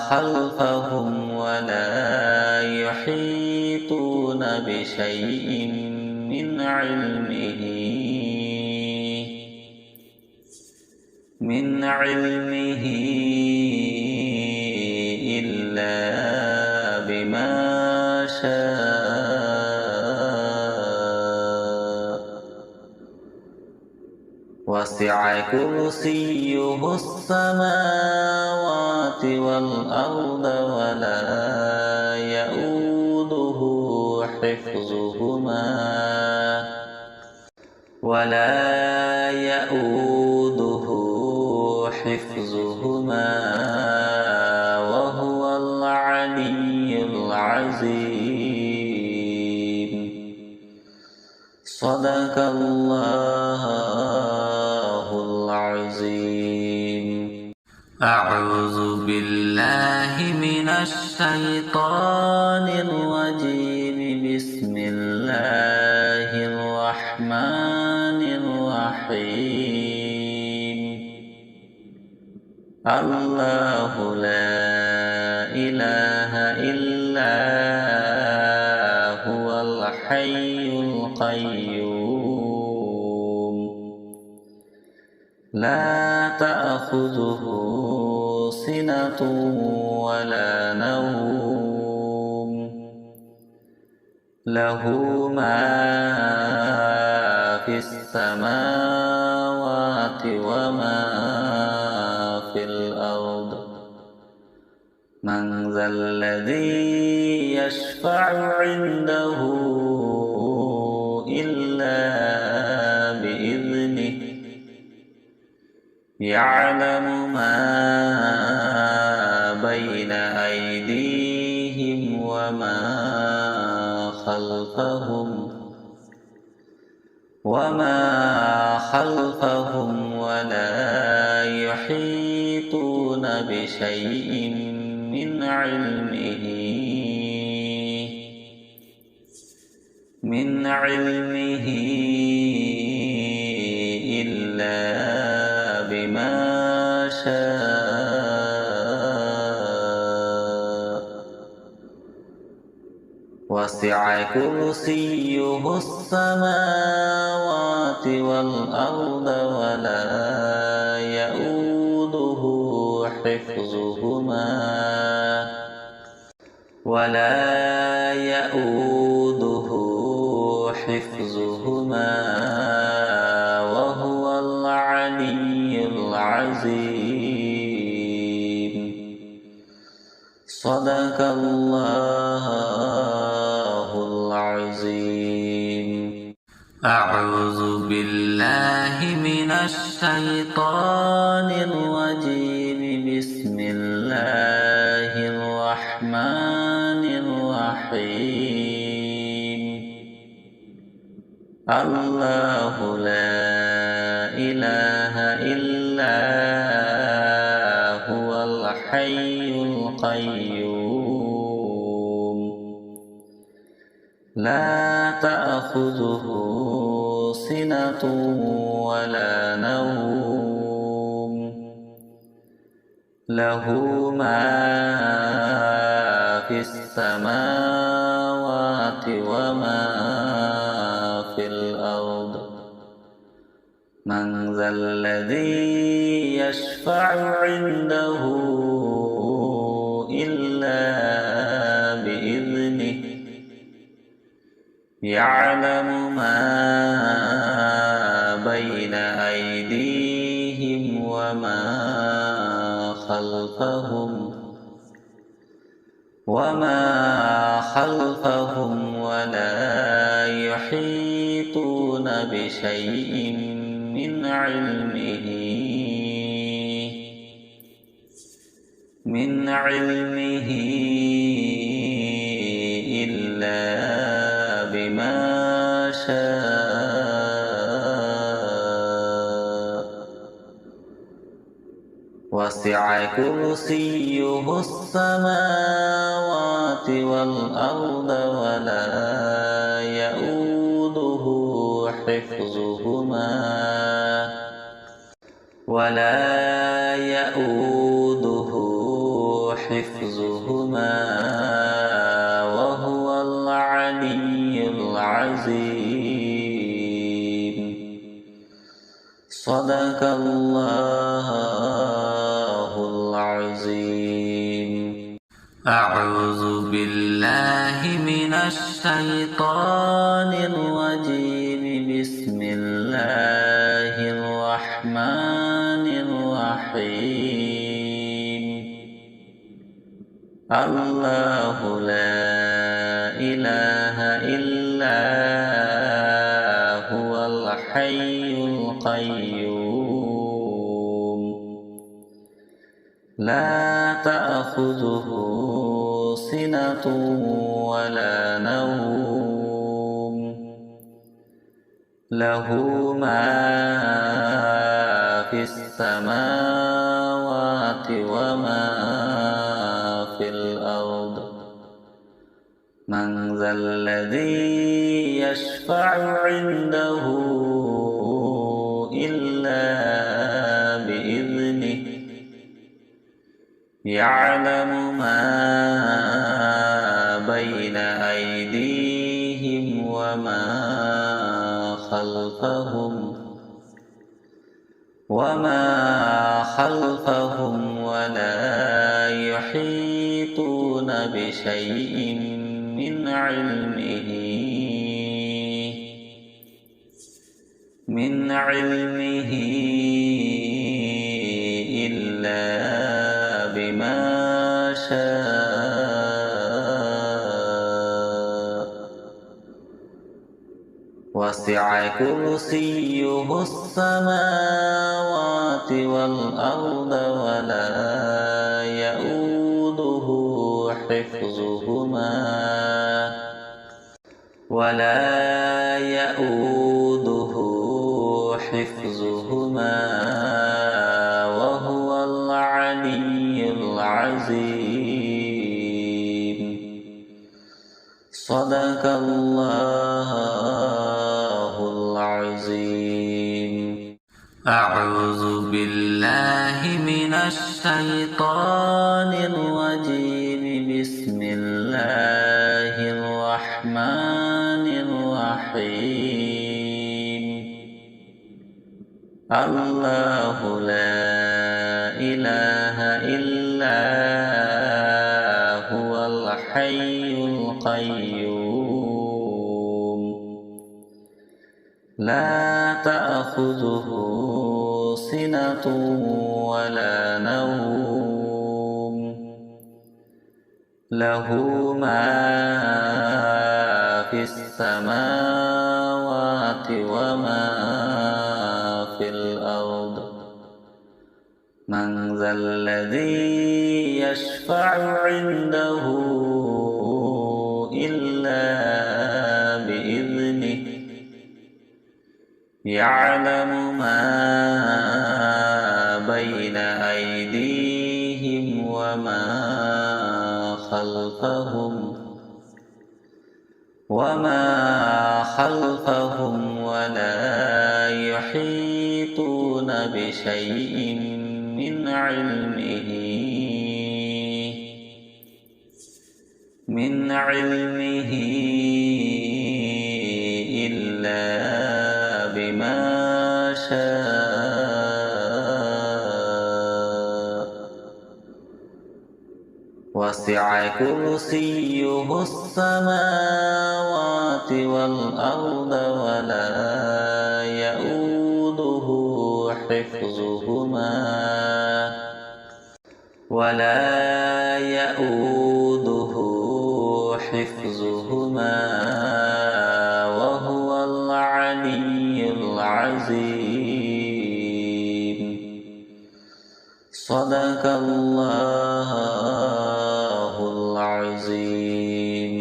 A: خلفهم ولا يحيطون بشيء من علمه إلا بما شاء وسع كرسيه السماوات والأرض ولا يؤوده حفظهما وهو العلي العظيم صدق الله العظيم أعوذ بالله من الشيطان الرجيم بسم الله الرحمن الرحيم الله لا إله إلا هو الحي القيوم لا تأخذه سنة ولا نوم له ما في السماوات وما في الأرض من ذا الذي يشفع عنده إلا بإذنه يعلم ما بين أيديهم وما خلفهم ولا يحيطون بشيء من علمه إلا بما شاء وسع كرسيه السماوات والأرض ولا يؤوده حفظهما وهو العلي العظيم. صدق الله العظيم. أعوذ بالله من الشيطان الرجيم. بسم الله الرحمن الرحيم. الله لا إله إلا هو الحي القيوم لا تأخذه سنة ولا نوم له ما في السماوات وما في الأرض. من ذا الذي يشفع عنده إلا بإذنه. يعلم ما بين أيديهم وما خلفهم ولا يحيطون بشيء من علمه إلا بما شاء وسع كرسيه السماوات والأرض ولا يؤوده حفظهما وهو العلي العظيم. صدق الله العظيم. أعوذ بالله من الشيطان الرجيم. بسم الله الرحمن الرحيم. الله لا إله إلا هو الحي القيوم لا تأخذه سنة ولا نوم له ما في السماوات وما في الأرض. من ذا الذي يشفع عنده إلا بإذنه. يعلم ما بين أيديهم وما خلفهم ولا يحيطون بشيء من علمه إلا بما شاء وسع كرسيه السماوات والأرض ولا يؤوده حفظهما وهو العلي العظيم. صدق الله العظيم. أعوذ بالله من الشيطان الرجيم. بسم الله الرحمن الرحيم. الله لا إله إلا هو الحي القيوم. لا تأخذه سنة ولا نوم. له ما في السماوات وما في الأرض. من ذا الذي يشفع عنده إلا بإذنه. يعلم ما بين أيديهم وما خلفهم ولا يحيطون بشيء من علمه إلا بما شاء. وسع كرسيه السماوات والأرض ولا يؤوده حفظهما وهو العلي العظيم. صدق الله العظيم.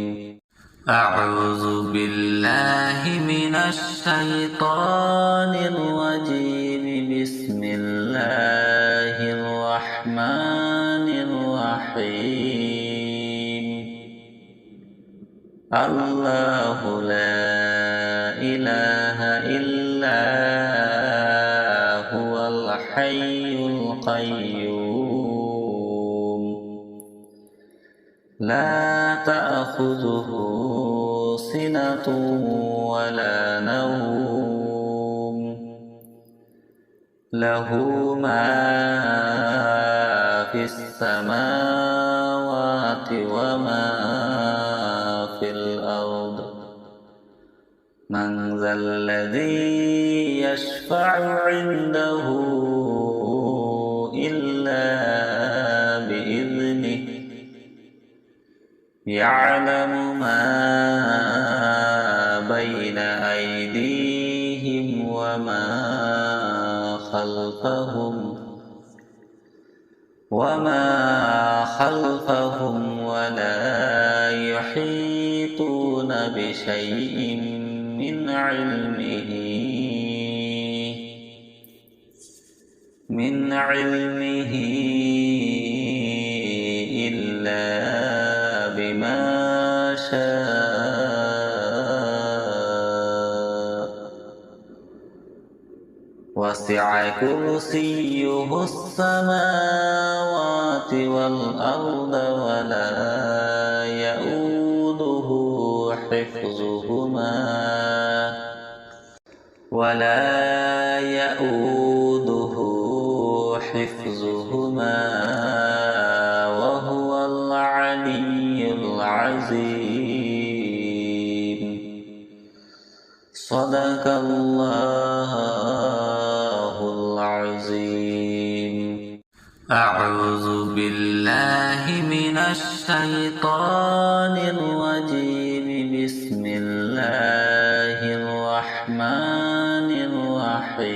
A: أعوذ بالله من الشيطان الرجيم. بسم الله الرحمن الرحيم. الله لا إله إلا هو الحي القيوم. لا تأخذه سنة ولا نوم. له ما في السماوات وما في الأرض. من ذا الذي يشفع عنده إلا بإذنه. يعلم ما بين أيديهم وما خلفهم ولا يحيطون بشيء من علمه إلا بما شاء. وسع كرسيه السماوات والأرض ولا يؤوده حفظهما وهو العلي العظيم. صدق الله العظيم. أعوذ بالله من الشيطان الرجيم. بسم الله الرحمن الرحمن الرحيم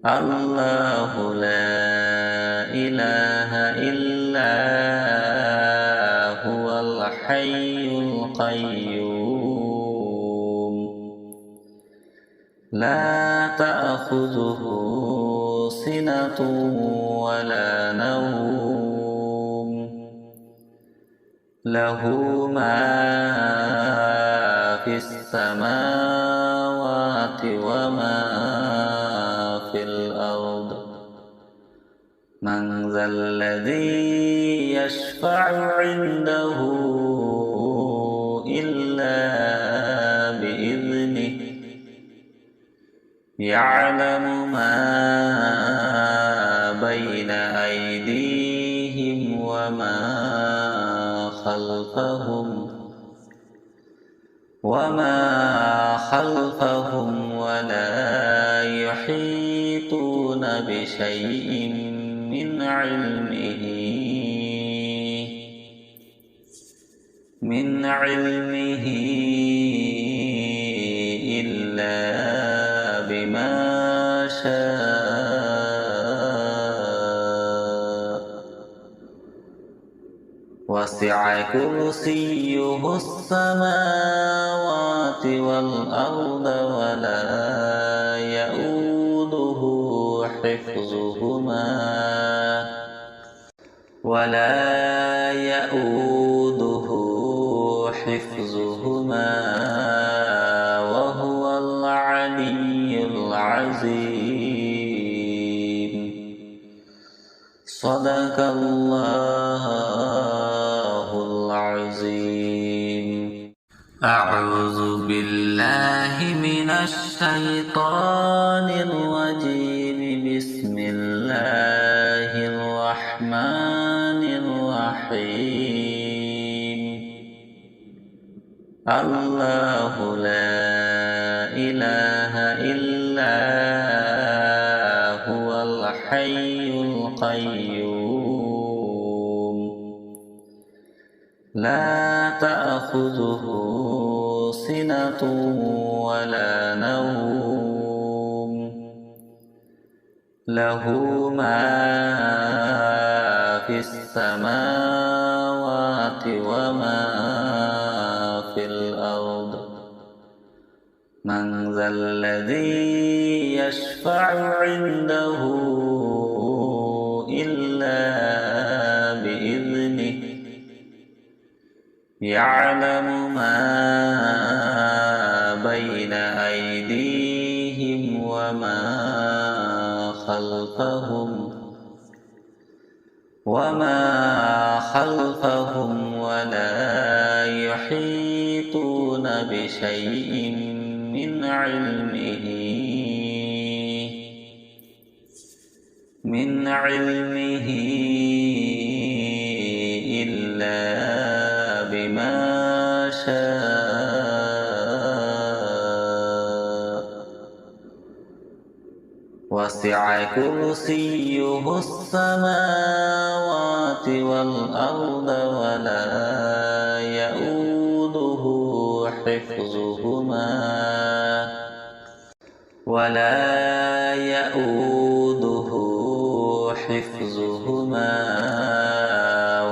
A: الله لا إله إلا هو الحي القيوم لا تأخذه سنة ولا نوم له ما في السماوات وما في الأرض من ذا الذي يشفع عنده إلا بإذنه يعلم ما بين أيديهم وما خلفهم ولا يحيطون بشيء من علمه إلا بما شاء وسع كرسيه السماوات والأرض ولا يؤوده حفظهما وهو العلي العظيم صدق الله العظيم أعوذ بالله من الشيطان الرجيم بسم الله الرحمن الرحيم الله لا إله إلا هو الحي القيوم لا تأخذه سنة ولا نوم له ما في السماوات وما في الأرض من ذا الذي يشفع عنده إلا بإذنه يعلم ما بين أيديهم وما خلفهم ولا يحيطون بشيء من علمه إلا بما شاء وسع كرسيه السماوات والأرض ولا يؤوده حفظهما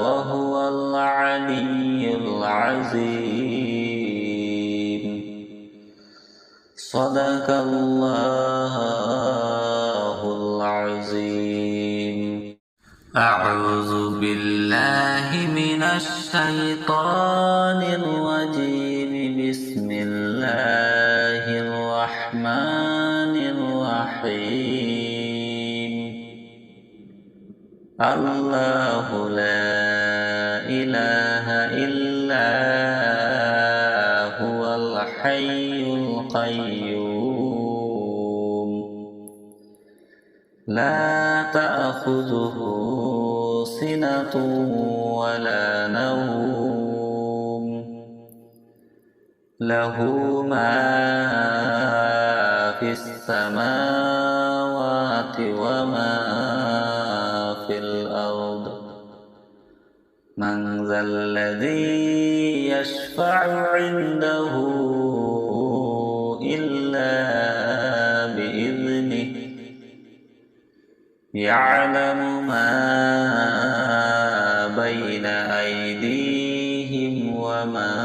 A: وهو العلي العظيم صدق الله العظيم أعوذ بالله من الشيطان الرجيم بسم الله الرحمن الرحيم الله لا إله إلا هو الحي القيوم لا تأخذه سنة ولا نوم له ما في السماوات وما في الأرض من ذا الذي يشفع عنده إلا بإذنه يعلم ما بين أيديهم وما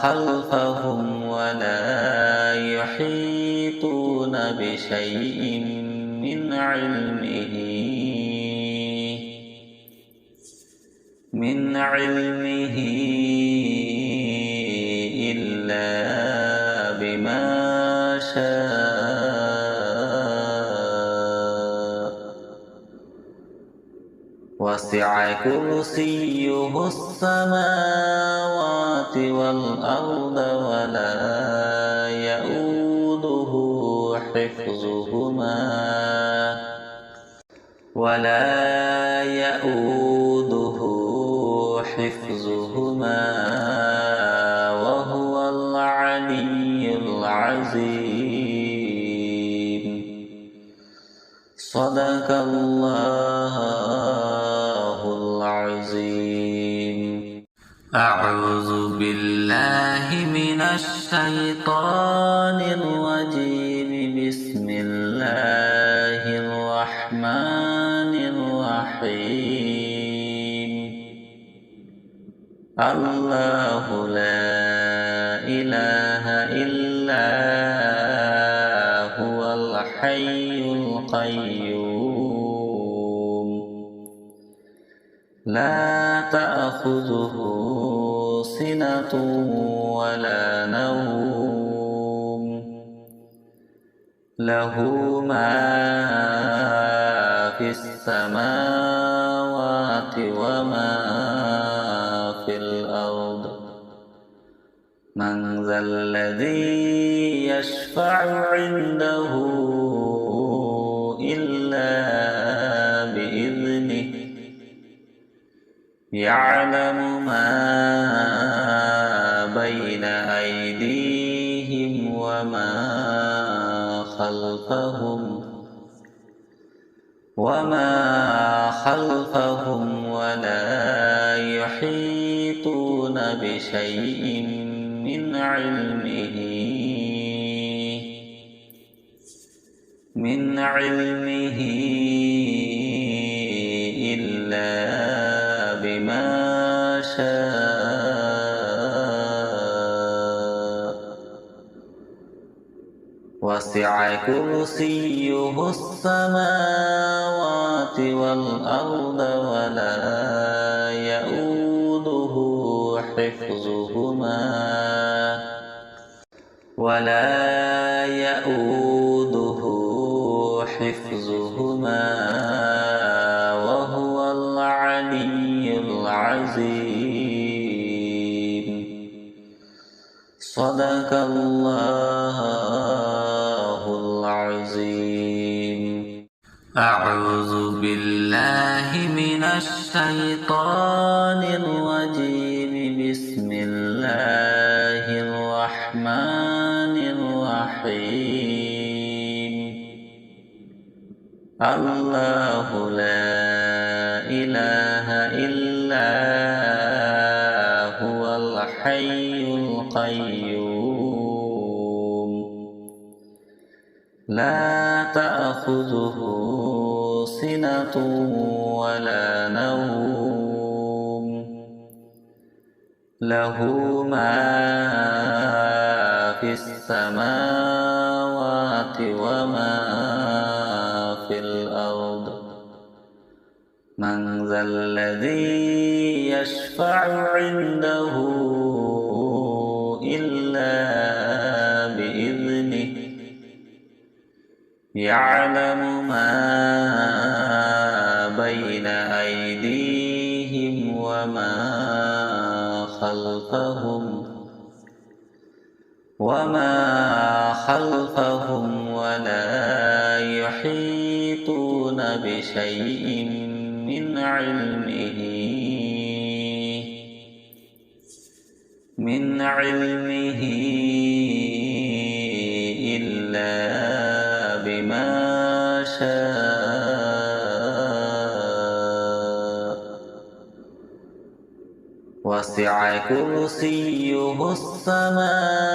A: خلفهم ولا يحيطون بشيء من علمه إلا بما شاء وسع كرسيه السماوات والأرض ولا يؤوده حفظهما وهو العلي العظيم. صدق الله العظيم. أعوذ بالله من الشيطان الرجيم. بسم الله الرحمن الرحيم. الله لا إله إلا هو الحي القيوم لا تأخذه سنة ولا نوم له ما في السماوات وما في الأرض. من ذا الذي يشفع عنده إلا بإذنه يعلم ما بين أيديهم وما خلفهم ولا يحيطون بشيء من علمه إلا بما شاء وسع كرسيه السماوات والأرض ولا يؤوده حفظهما وهو العلي العظيم. صدق الله العظيم. أعوذ بالله من الشيطان الرجيم. بسم الله الرحمن الرحيم. الله لا إله إلا هو الحي القيوم لا تأخذه سنة ولا نوم له ما في السماوات وما في الأرض. من ذا الذي يشفع عنده إلا بإذنه يعلم ما بين أيديهم وما خلفهم ولا يحيطون بشيء من علمه إلا بما شاء وسع كرسيه السماوات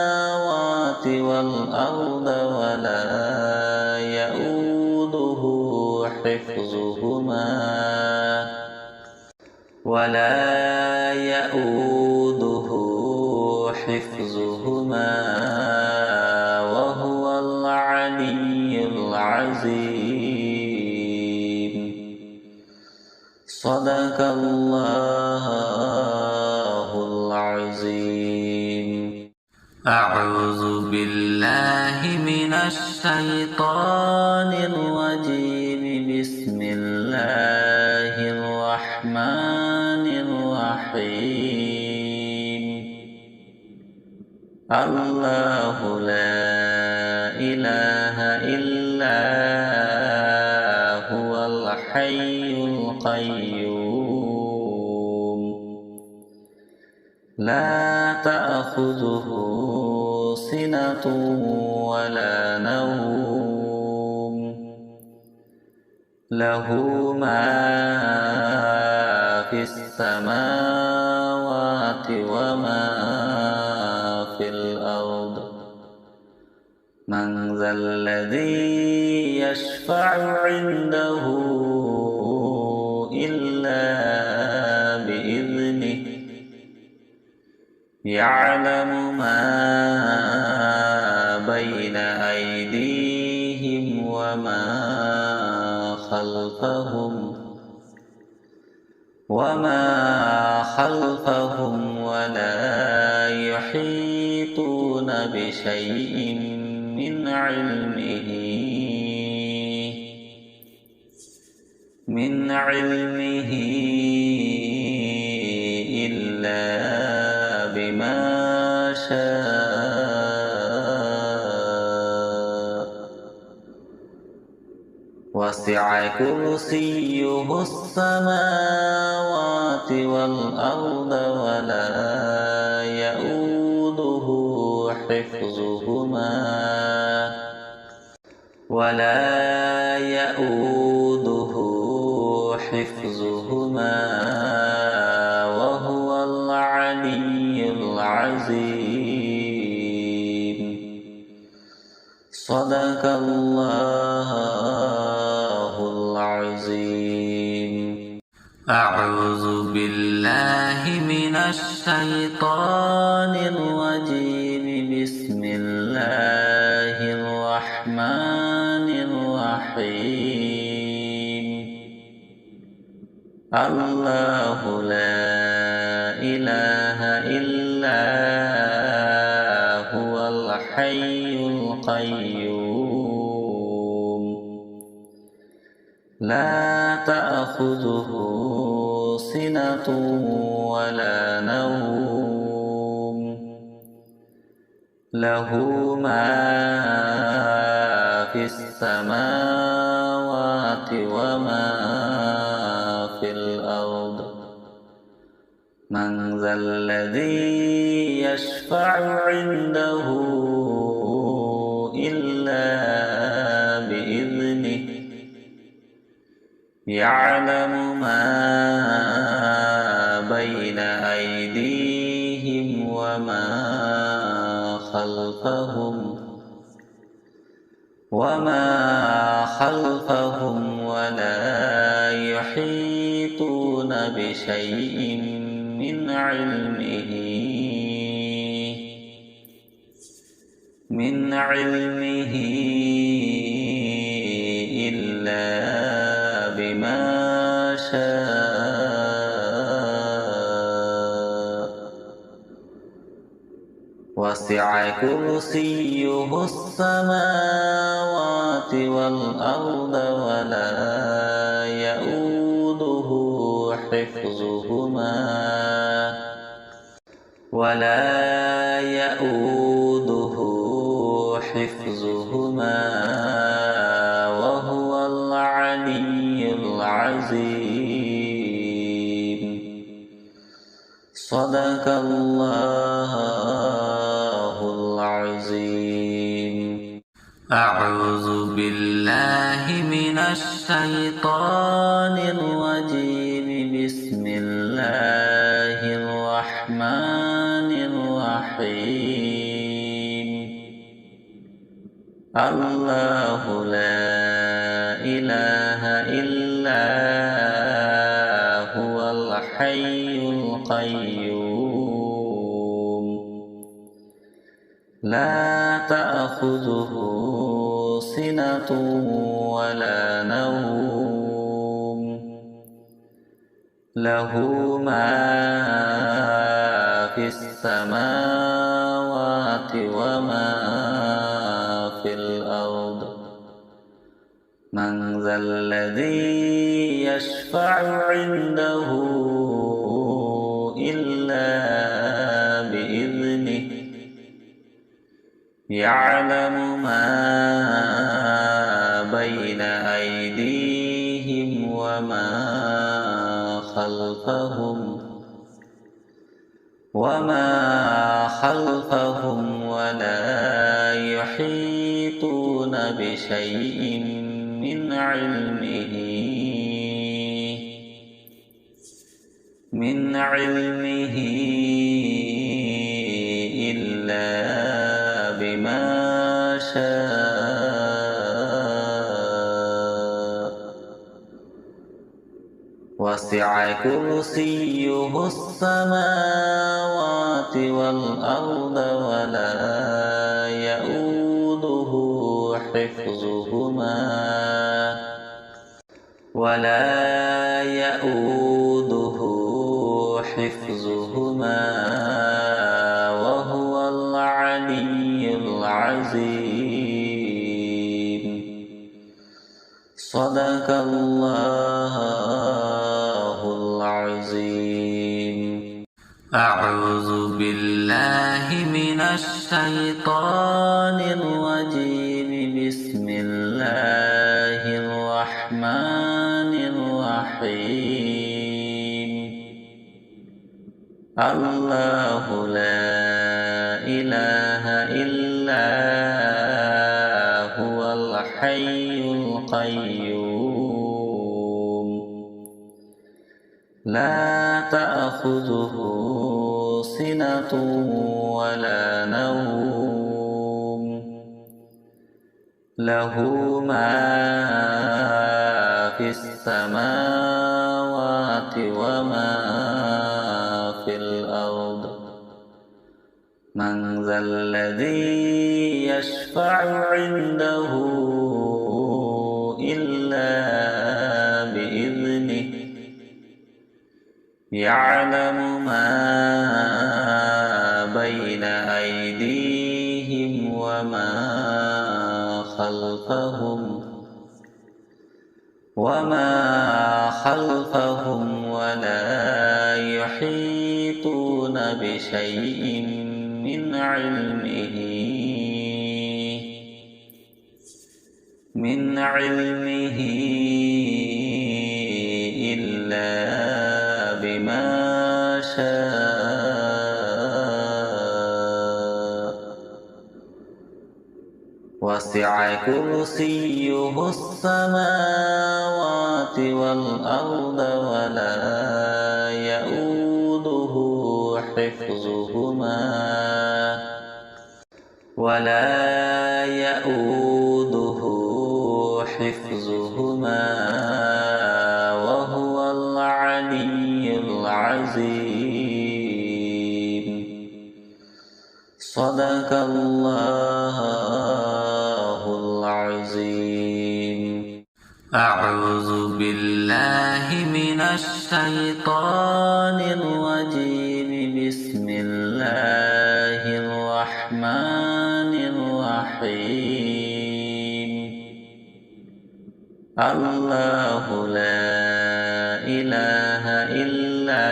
A: والأرض ولا يؤوده حفظهما وهو العلي العظيم. صدق الله العظيم. أعوذ بالله من الشيطان الرجيم. بسم الله الرحمن الرحيم. الله لا إله إلا هو الحي القيوم لا تأخذه سنة ولا نوم له ما في السماوات وما في الأرض. من ذا الذي يشفع عنده إلا بإذنه يعلم ما بين أيديهم وما خلفهم ولا يحيطون بشيء من علمه إلا بما شاء. وسع كرسيه السماوات والأرض ولا يؤوده حفظهما وهو العلي العظيم. صدق الله العظيم. أعوذ بالله من الشيطان الرجيم. بسم الله الرحمن الرحيم. الله لا إله إلا هو الحي القيوم لا تأخذه سنة ولا نوم له ما في السماوات وما في الأرض. من ذا الذي يشفع عنده إلا بإذنه يعلم ما بين أيديهم وما خلفهم ولا يحيطون بشيء من علمه إلا بما شاء. وسع كرسيه السماوات والأرض ولا يؤوده حفظهما وهو العلي العظيم. صدق الله العظيم. أعوذ بالله من الشيطان الرجيم. بسم الله الرحمن الرحيم. الله لا إله إلا هو الحي القيوم. لا تأخذه سنة ولا نوم. له ما في السماوات وما في الأرض. من ذا الذي يشفع عنده إلا بإذنه. يعلم ما بين أيديهم وما خلفهم ولا يحيطون بشيء من علمه إلا بما شاء. وسع كرسيه السماوات والأرض ولا يؤوده حفظهما وهو العلي العظيم. صدق الله العظيم. أعوذ بالله من الشيطان الرجيم. بسم الله الرحمن الرحيم. الله لا إله إلا هو الحي القيوم. لا تأخذه سنة ولا نوم. له ما في السماوات وما في الأرض. من ذا الذي يشفع عنده إلا بإذنه. يعلم ما بين أيديهم وما خلفهم ولا يحيطون بشيء من علمه إلا بما شاء. وسع كرسيه السماوات والأرض ولا يؤوده حفظهما وهو العلي العظيم. صدق الله العظيم. أعوذ بالله من الشيطان الرجيم. بسم الله الرحمن الرحيم. الله لا إله إلا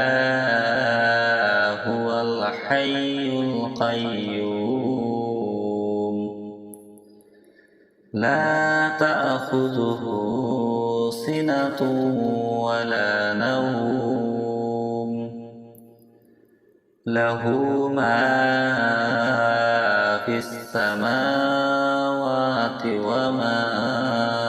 A: هو الحي القيوم. لا تأخذه سنة ولا نوم. له ما في السماوات السماوات وما